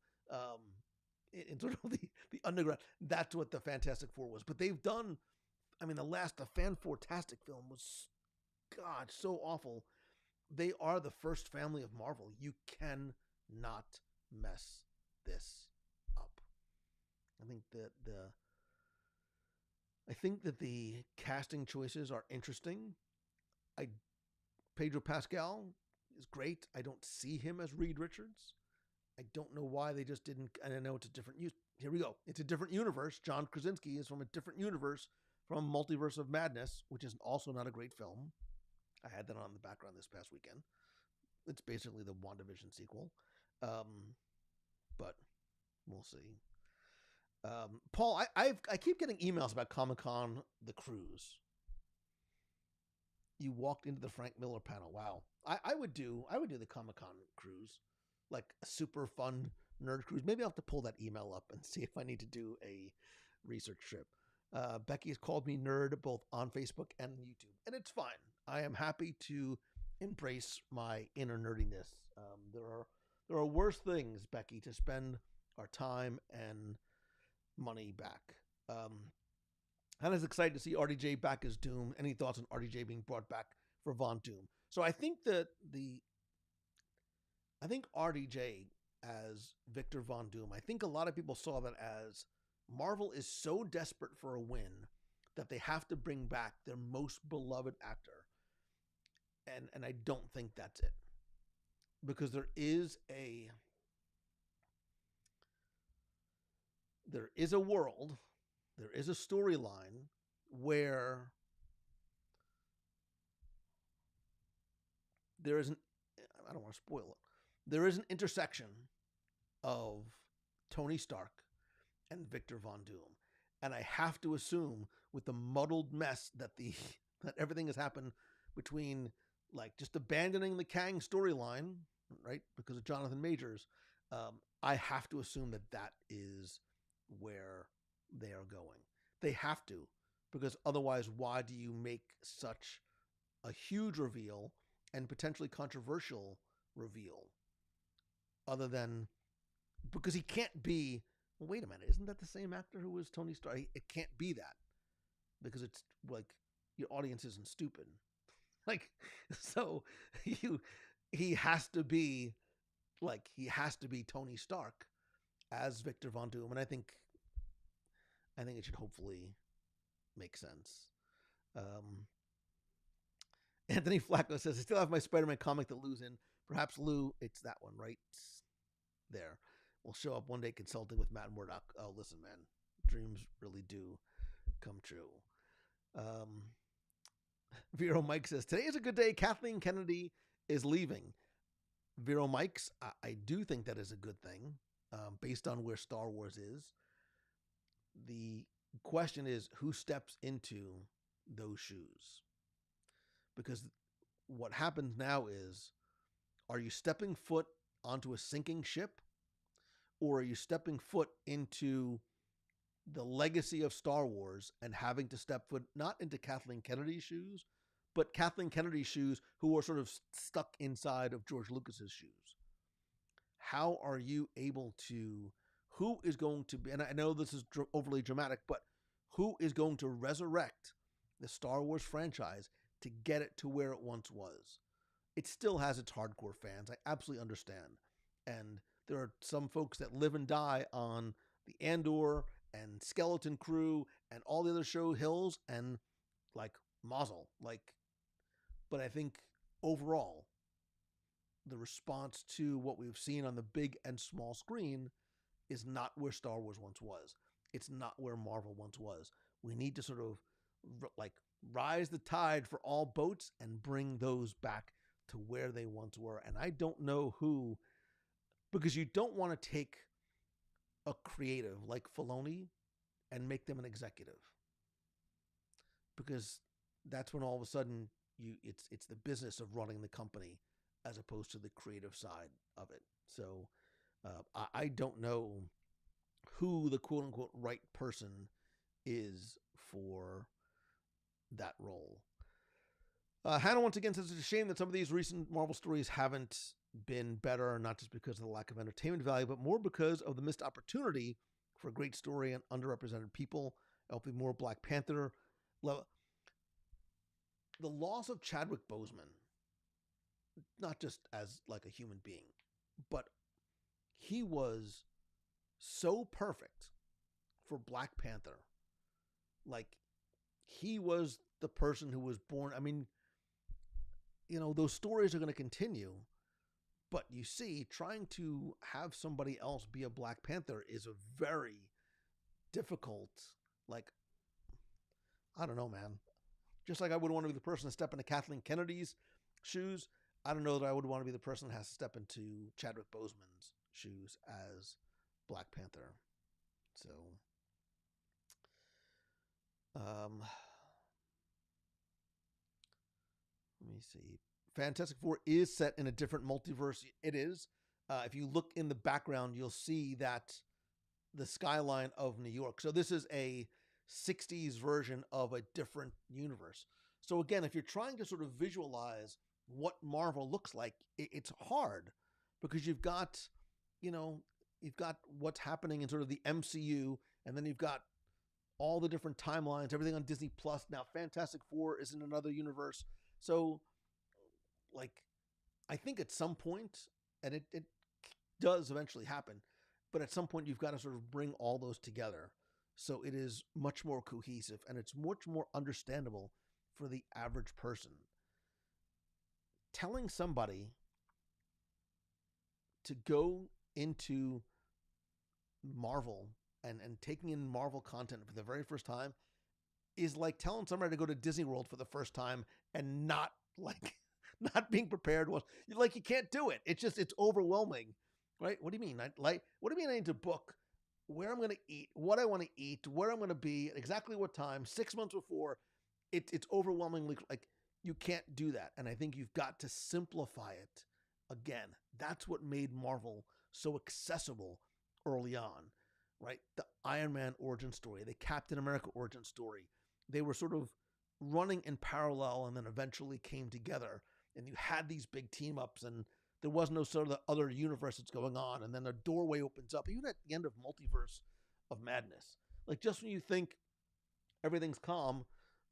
in sort of the underground. That's what the Fantastic Four was. But they've done, I mean, the Fan-Four-tastic film was, God, so awful. They are the first family of Marvel. You cannot mess this up. I think that the casting choices are interesting. Pedro Pascal is great. I don't see him as Reed Richards. I don't know why they just didn't. And I know it's a different. Here we go. It's a different universe. John Krasinski is from a different universe, from Multiverse of Madness, which is also not a great film. I had that on the background this past weekend. It's basically the WandaVision sequel. But we'll see. Paul, I keep getting emails about Comic-Con, the cruise. You walked into the Frank Miller panel. Wow. I would do the Comic-Con cruise, like a super fun nerd cruise. Maybe I'll have to pull that email up and see if I need to do a research trip. Becky has called me nerd both on Facebook and YouTube, and it's fine. I am happy to embrace my inner nerdiness. There are worse things, Becky, to spend our time and money back. Hannah's excited to see RDJ back as Doom. Any thoughts on RDJ being brought back for Von Doom. So I think that I think RDJ as Victor Von Doom, I think a lot of people saw that as Marvel is so desperate for a win that they have to bring back their most beloved actor. And I don't think that's it. Because there is a world, there is a storyline where there is an, I don't want to spoil it, there is an intersection of Tony Stark and Victor Von Doom. And I have to assume with the muddled mess that that everything has happened between like just abandoning the Kang storyline, right, because of Jonathan Majors, I have to assume that that is where they are going. They have to, because otherwise, why do you make such a huge reveal and potentially controversial reveal? Other than because he can't be. Well, wait a minute, isn't that the same actor who was Tony Stark? It can't be that because it's like your audience isn't stupid. Like, so he has to be Tony Stark as Victor Von Doom, and I think it should hopefully make sense. Anthony Flacco says, I still have my Spider-Man comic that Lou's in. Perhaps Lou, it's that one right there, will show up one day consulting with Matt Murdock. Oh, listen, man, dreams really do come true. Vero Mike says, today is a good day. Kathleen Kennedy is leaving. Vero Mikes, I do think that is a good thing, based on where Star Wars is. The question is, who steps into those shoes? Because what happens now is, are you stepping foot onto a sinking ship, or are you stepping foot into the legacy of Star Wars and having to step foot not into Kathleen Kennedy's shoes, but Kathleen Kennedy's shoes who are sort of stuck inside of George Lucas's shoes? How are you able to, who is going to be, and I know this is overly dramatic, but who is going to resurrect the Star Wars franchise to get it to where it once was? It still has its hardcore fans. I absolutely understand. And there are some folks that live and die on the Andor and Skeleton Crew and all the other show hills and like Mazel. But I think overall, the response to what we've seen on the big and small screen is not where Star Wars once was. It's not where Marvel once was. We need to sort of like rise the tide for all boats and bring those back to where they once were. And I don't know who, because you don't want to take a creative like Filoni and make them an executive, because that's when all of a sudden it's the business of running the company as opposed to the creative side of it. So I don't know who the quote unquote right person is for that role. Hannah once again says it's a shame that some of these recent Marvel stories haven't been better, not just because of the lack of entertainment value, but more because of the missed opportunity for a great story and underrepresented people. Hopefully more Black Panther. The loss of Chadwick Boseman, not just as like a human being, but he was so perfect for Black Panther. Like, he was the person who was born. I mean, those stories are going to continue, but you see, trying to have somebody else be a Black Panther is a very difficult, like, I don't know, man. Just like I would want to be the person to step into Kathleen Kennedy's shoes, I don't know that I would want to be the person that has to step into Chadwick Boseman's shoes as Black Panther. So, let me see. Fantastic Four is set in a different multiverse. It is. If you look in the background, you'll see that the skyline of New York. So this is a 60s version of a different universe. So again, if you're trying to sort of visualize what Marvel looks like, it's hard, because you've got what's happening in sort of the MCU, and then you've got all the different timelines, everything on Disney Plus. Now Fantastic Four is in another universe. So like, I think at some point, and it does eventually happen, but at some point you've got to sort of bring all those together so it is much more cohesive and it's much more understandable for the average person. Telling somebody to go into Marvel and taking in Marvel content for the very first time is like telling somebody to go to Disney World for the first time and not like not being prepared. Was like you can't do it. It's overwhelming, right? What do you mean? What do you mean I need to book where I'm going to eat, what I want to eat, where I'm going to be, exactly what time, 6 months before? It's overwhelmingly like you can't do that, and I think you've got to simplify it. Again, that's what made Marvel so accessible early on, right? The Iron Man origin story, the Captain America origin story, they were sort of running in parallel and then eventually came together. And you had these big team ups, and there was no sort of the other universe that's going on. And then a doorway opens up, even at the end of Multiverse of Madness. Like, just when you think everything's calm,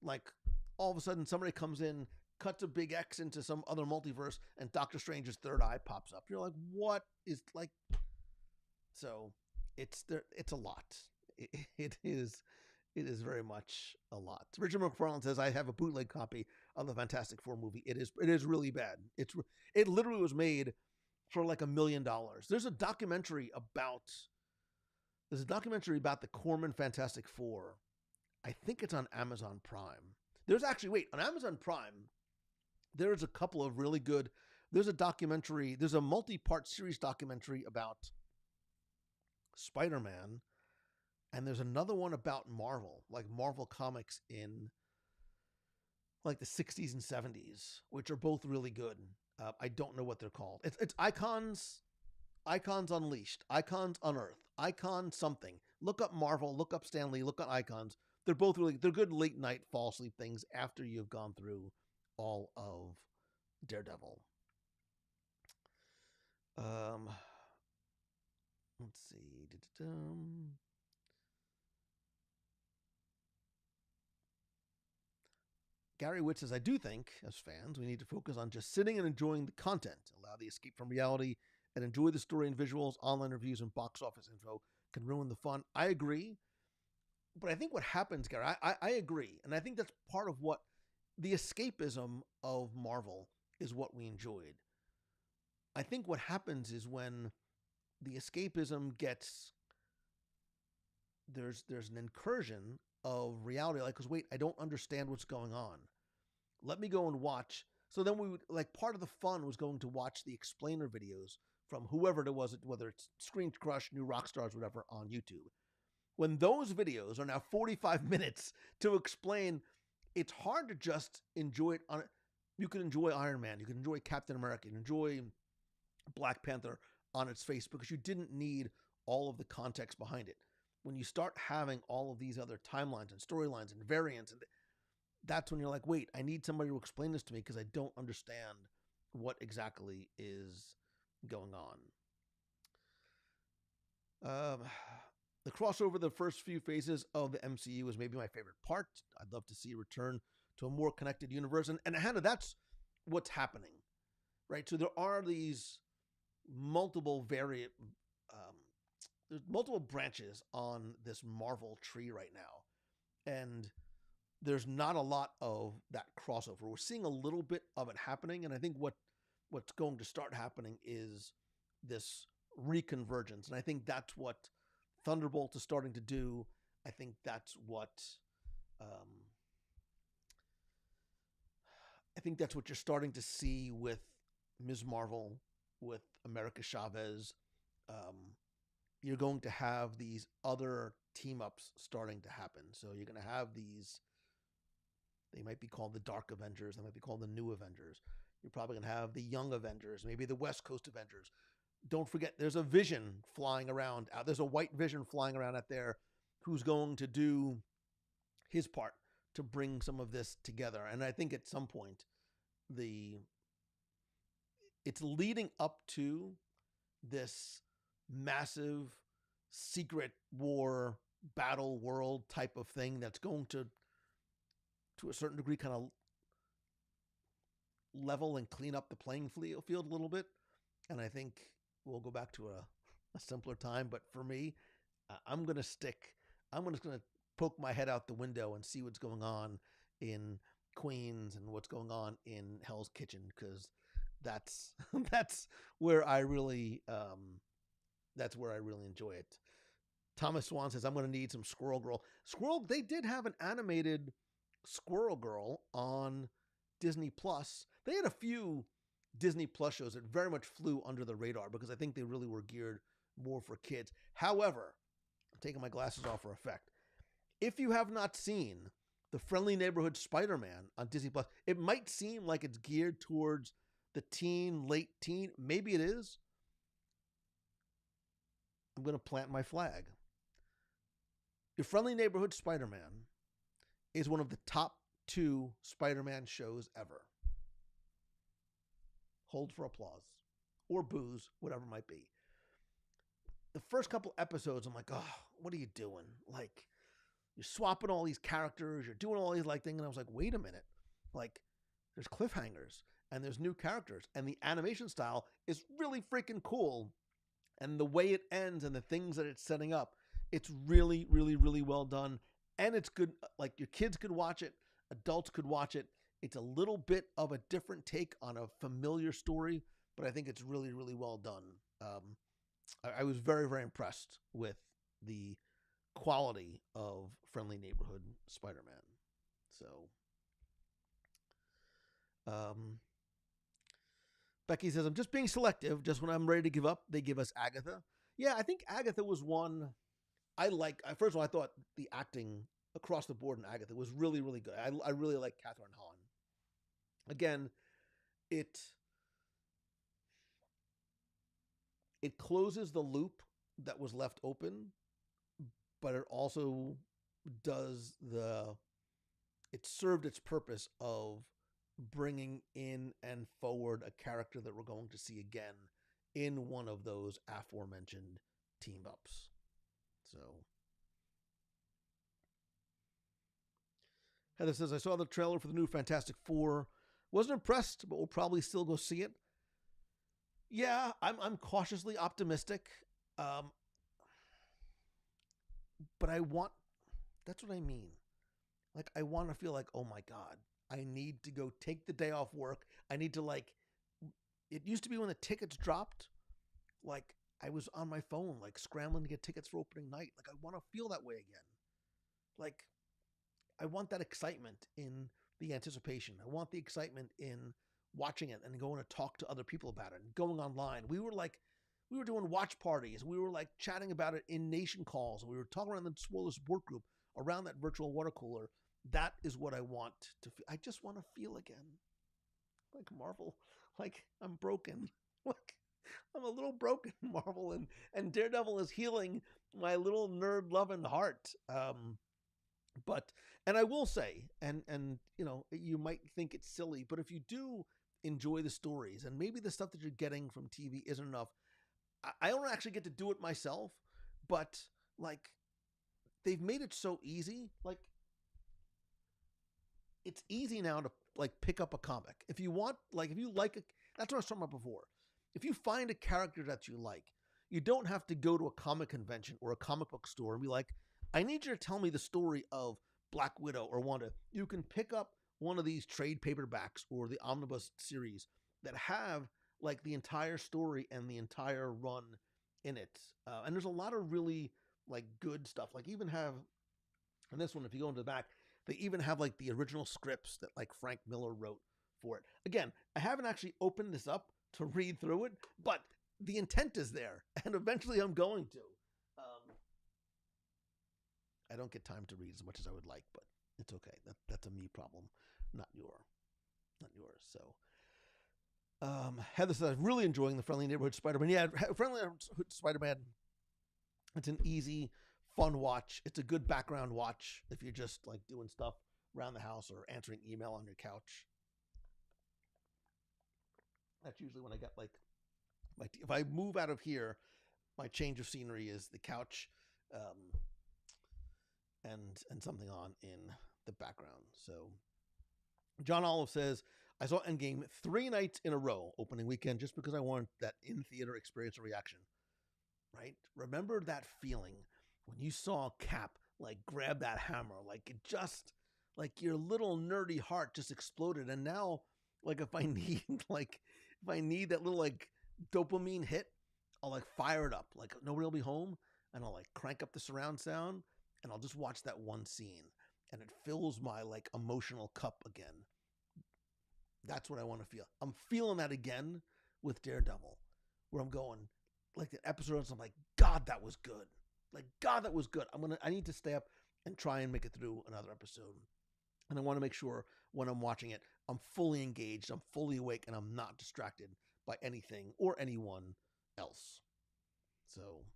like, all of a sudden somebody comes in, cuts a big X into some other multiverse, and Doctor Strange's third eye pops up. You're like, what is, like, so it's there. It's a lot. It is very much a lot. Richard McFarlane says, I have a bootleg copy of the Fantastic Four movie. It is really bad. It literally was made for like $1 million. There's a documentary about the Corman Fantastic Four. I think it's on Amazon Prime. There's actually, on Amazon Prime, there's a couple of really good, there's a multi-part series documentary about Spider-Man, and there's another one about Marvel, like Marvel Comics in like the 60s and 70s, which are both really good. I don't know what they're called. It's Icons Unleashed, Icons Unearthed, Icon something. Look up Marvel, look up Stan Lee, look up Icons. They're both they're good late night fall asleep things after you've gone through all of Daredevil. Let's see. Gary Witt says, I do think, as fans, we need to focus on just sitting and enjoying the content, allow the escape from reality, and enjoy the story and visuals. Online reviews and box office info can ruin the fun. I agree. But I think what happens, Gary, I agree. And I think that's part of what the escapism of Marvel is what we enjoyed. I think what happens is when the escapism gets, there's an incursion of reality, like, because wait, I don't understand what's going on. Let me go and watch. So then we would, like, part of the fun was going to watch the explainer videos from whoever it was, whether it's Screen Crush, New Rockstars, whatever, on YouTube. When those videos are now 45 minutes to explain, it's hard to just enjoy it on. You can enjoy Iron Man, you can enjoy Captain America, you can enjoy Black Panther on its face because you didn't need all of the context behind it. When you start having all of these other timelines and storylines and variants, and that's when you're like, wait, I need somebody to explain this to me because I don't understand what exactly is going on. The crossover, the first few phases of the MCU was maybe my favorite part. I'd love to see a return to a more connected universe. And Hannah, that's what's happening, right? So there are these multiple there's multiple branches on this Marvel tree right now. And there's not a lot of that crossover. We're seeing a little bit of it happening. And I think what's going to start happening is this reconvergence. And I think that's what Thunderbolt is starting to do. I think that's what you're starting to see with Ms. Marvel, with America Chavez. You're going to have these other team ups starting to happen. So you're going to have these. They might be called the Dark Avengers. They might be called the New Avengers. You're probably going to have the Young Avengers, maybe the West Coast Avengers. Don't forget, there's a Vision flying around. There's a white Vision flying around out there who's going to do his part to bring some of this together. And I think at some point, it's leading up to this massive secret war battle world type of thing that's going to a certain degree, kind of level and clean up the playing field a little bit. And I think we'll go back to a simpler time. But for me, I'm going to stick. I'm just going to poke my head out the window and see what's going on in Queens and what's going on in Hell's Kitchen, because that's that's where I really enjoy it. Thomas Swan says, I'm going to need some Squirrel Girl. They did have an animated Squirrel Girl on Disney Plus. They had a few Disney Plus shows that very much flew under the radar because I think they really were geared more for kids. However, I'm taking my glasses off for effect. If you have not seen the Friendly Neighborhood Spider-Man on Disney Plus, it might seem like it's geared towards the late teen. Maybe it is. I'm going to plant my flag. Your Friendly Neighborhood Spider-Man is one of the top 2 Spider-Man shows ever. Hold for applause or boos, whatever it might be. The first couple episodes, I'm like, oh, what are you doing? Like, you're swapping all these characters, you're doing all these like things, and I was like, wait a minute. Like, there's cliffhangers and there's new characters, and the animation style is really freaking cool. And the way it ends and the things that it's setting up, it's really, really, really well done. And it's good. Like, your kids could watch it. Adults could watch it. It's a little bit of a different take on a familiar story, but I think it's really, really well done. I was very, very impressed with the quality of Friendly Neighborhood Spider-Man. So, Becky says, I'm just being selective. Just when I'm ready to give up, they give us Agatha. Yeah, I think Agatha was one I like. First of all, I thought the acting across the board in Agatha was really, really good. I really like Catherine Hahn. Again, it closes the loop that was left open, but it also it served its purpose of bringing in and forward a character that we're going to see again in one of those aforementioned team ups. So Heather says, I saw the trailer for the new Fantastic Four. Wasn't impressed, but we'll probably still go see it. Yeah, I'm cautiously optimistic. But that's what I mean. Like, I want to feel like, oh my God, I need to go take the day off work. I need to, like, it used to be when the tickets dropped, like, I was on my phone, like, scrambling to get tickets for opening night. Like, I want to feel that way again. Like, I want that excitement in the anticipation. I want the excitement in watching it and going to talk to other people about it and going online. We were doing watch parties. We were like chatting about it in nation calls. We were talking around the Spoiler Support group around that virtual water cooler. That is what I want to feel. I just want to feel again. Like Marvel, like I'm broken. Like I'm a little broken, Marvel, and Daredevil is healing my little nerd loving heart. And I will say, and you know, you might think it's silly, but if you do enjoy the stories and maybe the stuff that you're getting from TV isn't enough, I don't actually get to do it myself, but like they've made it so easy. Like it's easy now to like pick up a comic. If you want, like if you like that's what I was talking about before. If you find a character that you like, you don't have to go to a comic convention or a comic book store and be like, I need you to tell me the story of Black Widow or Wanda. You can pick up one of these trade paperbacks or the omnibus series that have like the entire story and the entire run in it. And there's a lot of really like good stuff. Like even have, and this one, if you go into the back, they even have like the original scripts that like Frank Miller wrote for it. Again, I haven't actually opened this up to read through it, but the intent is there, and eventually I'm going to. I don't get time to read as much as I would like, but it's okay. That's a me problem, not yours. So, Heather says, I'm really enjoying the Friendly Neighborhood Spider-Man. Yeah, Friendly Neighborhood Spider-Man, it's an easy, fun watch. It's a good background watch if you're just like doing stuff around the house or answering email on your couch. That's usually when I get like if I move out of here, my change of scenery is the couch and something on in the background. So John Olive says, I saw Endgame 3 nights in a row opening weekend just because I wanted that in-theater experience or reaction. Right? Remember that feeling when you saw Cap like grab that hammer, like it just, like your little nerdy heart just exploded. And now, like if I need if I need that little like dopamine hit, I'll like fire it up. Like nobody will be home, and I'll like crank up the surround sound, and I'll just watch that one scene, and it fills my like emotional cup again. That's what I want to feel. I'm feeling that again with Daredevil, where I'm going, like the episodes, I'm like, God, that was good. Like, God, that was good. I need to stay up and try and make it through another episode. And I want to make sure when I'm watching it, I'm fully engaged, I'm fully awake, and I'm not distracted by anything or anyone else. So,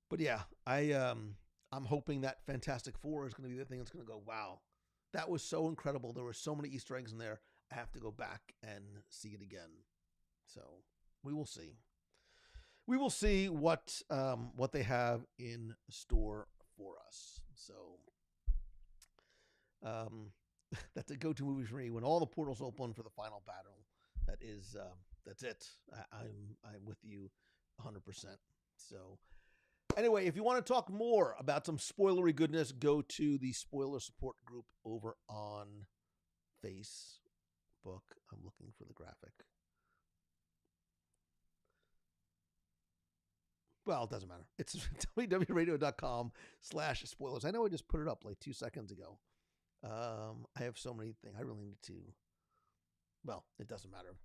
but yeah, I'm hoping that Fantastic Four is going to be the thing that's going to go, wow, that was so incredible. There were so many Easter eggs in there. I have to go back and see it again. So we will see. We will see what they have in store for us. So that's a go-to movie for me when all the portals open for the final battle. That is that's it. I'm with you 100%. So anyway, if you want to talk more about some spoilery goodness, go to the spoiler support group over on Facebook. I'm looking for the graphic. Well, it doesn't matter. It's www.radio.com/spoilers. I know I just put it up like 2 seconds ago. I have so many things. I really need to. Well, it doesn't matter.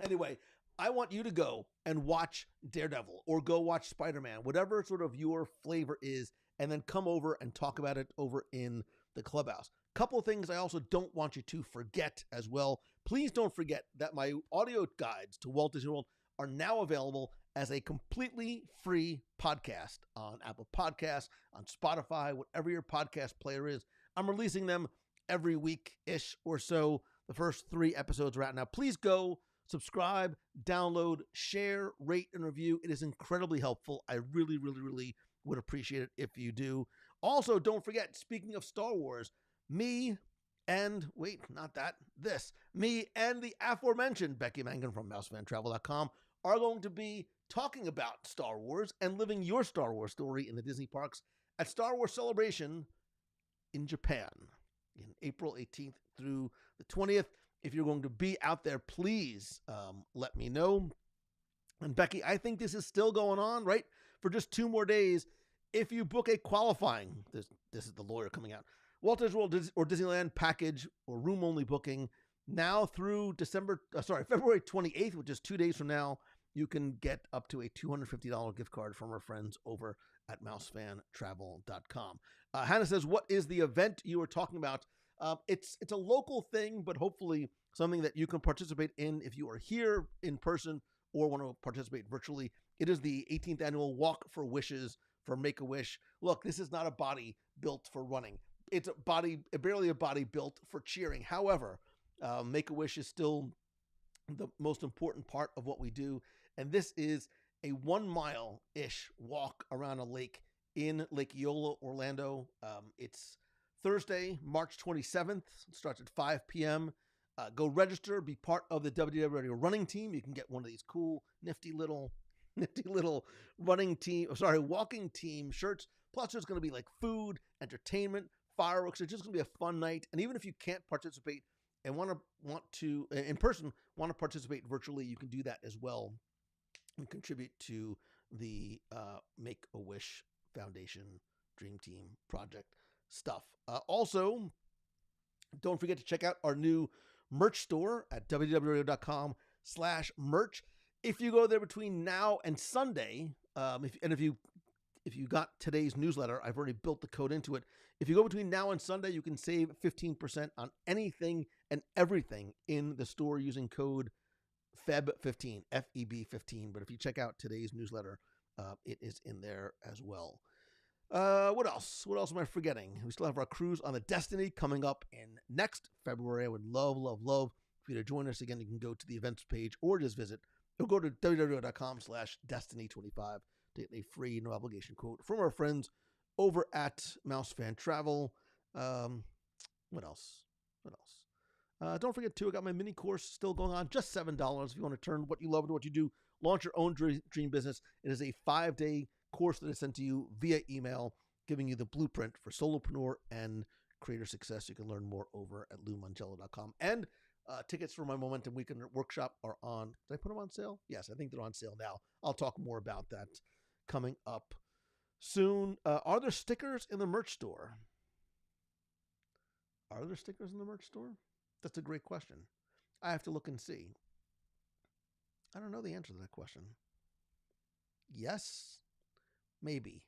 Anyway, I want you to go and watch Daredevil or go watch Spider-Man, whatever sort of your flavor is, and then come over and talk about it over in the clubhouse. Couple of things I also don't want you to forget as well. Please don't forget that my audio guides to Walt Disney World are now available as a completely free podcast on Apple Podcasts, on Spotify, whatever your podcast player is. I'm releasing them every week-ish or so. The first 3 episodes are out now. Please go subscribe, download, share, rate, and review. It is incredibly helpful. I really, really, really would appreciate it if you do. Also, don't forget, speaking of Star Wars, me and the aforementioned Becky Mangan from MouseFanTravel.com are going to be talking about Star Wars and living your Star Wars story in the Disney parks at Star Wars Celebration in Japan in April 18th through the 20th. If you're going to be out there, please let me know. And Becky, I think this is still going on, right? For just 2 more days. If you book a qualifying, this is the lawyer coming out, Walt Disney World or Disneyland package or room-only booking, now through February 28th, which is 2 days from now, you can get up to a $250 gift card from our friends over at MouseFanTravel.com. Hannah says, what is the event you were talking about? It's a local thing, but hopefully something that you can participate in if you are here in person or want to participate virtually. It is the 18th annual Walk for Wishes for Make-A-Wish. Look, this is not a body built for running. It's barely a body built for cheering. However, Make-A-Wish is still the most important part of what we do. And this is a 1 mile-ish walk around a lake in Lake Eola, Orlando. It's Thursday, March 27th. It starts at 5 p.m. Go register, be part of the WDW Radio running team. You can get one of these cool, nifty little walking team shirts. Plus, there's going to be like food, entertainment, fireworks. It's just going to be a fun night. And even if you can't participate and want to in person, want to participate virtually, you can do that as well and contribute to the Make-A-Wish Foundation Dream Team Project stuff. Also, don't forget to check out our new merch store at www.radio.com/merch. If you go there between now and Sunday, if you got today's newsletter, I've already built the code into it. If you go between now and Sunday, you can save 15% on anything and everything in the store using code FEB15, FEB15. But if you check out today's newsletter, it is in there as well. What else? What else am I forgetting? We still have our cruise on the Destiny coming up in next February. I would love for you to join us again. You can go to the events page or just visit. You'll go to www.com/Destiny25 to get a free, no obligation quote from our friends over at Mouse Fan Travel. What else? What else? Don't forget, too, I got my mini course still going on, just $7 if you want to turn what you love into what you do, launch your own dream business. It is a 5-day course that is sent to you via email, giving you the blueprint for solopreneur and creator success. You can learn more over at LouMongello.com. And tickets for my Momentum Weekend Workshop are on. Did I put them on sale? Yes, I think they're on sale now. I'll talk more about that coming up soon. Are there stickers in the merch store? Are there stickers in the merch store? That's a great question. I have to look and see. I don't know the answer to that question. Yes, maybe.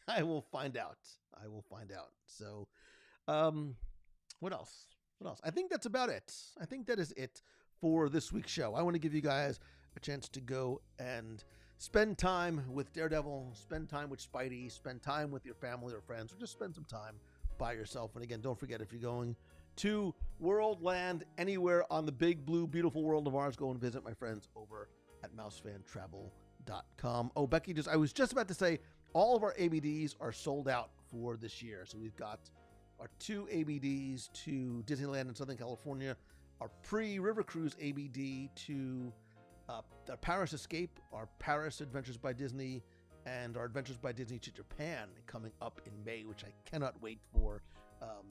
I will find out. I will find out. So, what else? What else? I think that's about it. I think that is it for this week's show. I want to give you guys a chance to go and spend time with Daredevil, spend time with Spidey, spend time with your family or friends, or just spend some time by yourself. And again, don't forget, if you're going to World Land anywhere on the big blue beautiful world of ours, go and visit my friends over at mousefantravel.com. Oh, Becky, I was just about to say, all of our ABDs are sold out for this year. So we've got our 2 ABDs to Disneyland in Southern California, our pre-River Cruise ABD to the Paris Escape, our Paris Adventures by Disney, and our Adventures by Disney to Japan coming up in May, which I cannot wait for.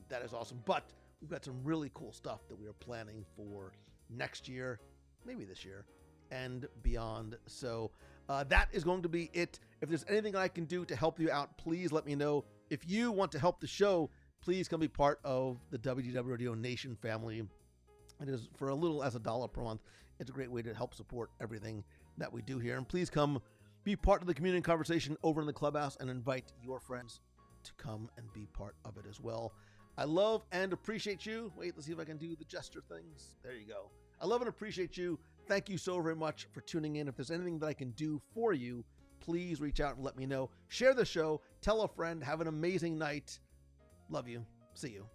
That is awesome. But we've got some really cool stuff that we are planning for next year, maybe this year, and beyond. So that is going to be it. If there's anything I can do to help you out, please let me know. If you want to help the show, please come be part of the WDW Radio Nation family. It is for a little as $1 per month. It's a great way to help support everything that we do here. And please come be part of the community conversation over in the clubhouse and invite your friends to come and be part of it as well. I love and appreciate you. Wait, let's see if I can do the gesture things. There you go. I love and appreciate you. Thank you so very much for tuning in. If there's anything that I can do for you, please reach out and let me know. Share the show. Tell a friend. Have an amazing night. Love you. See you.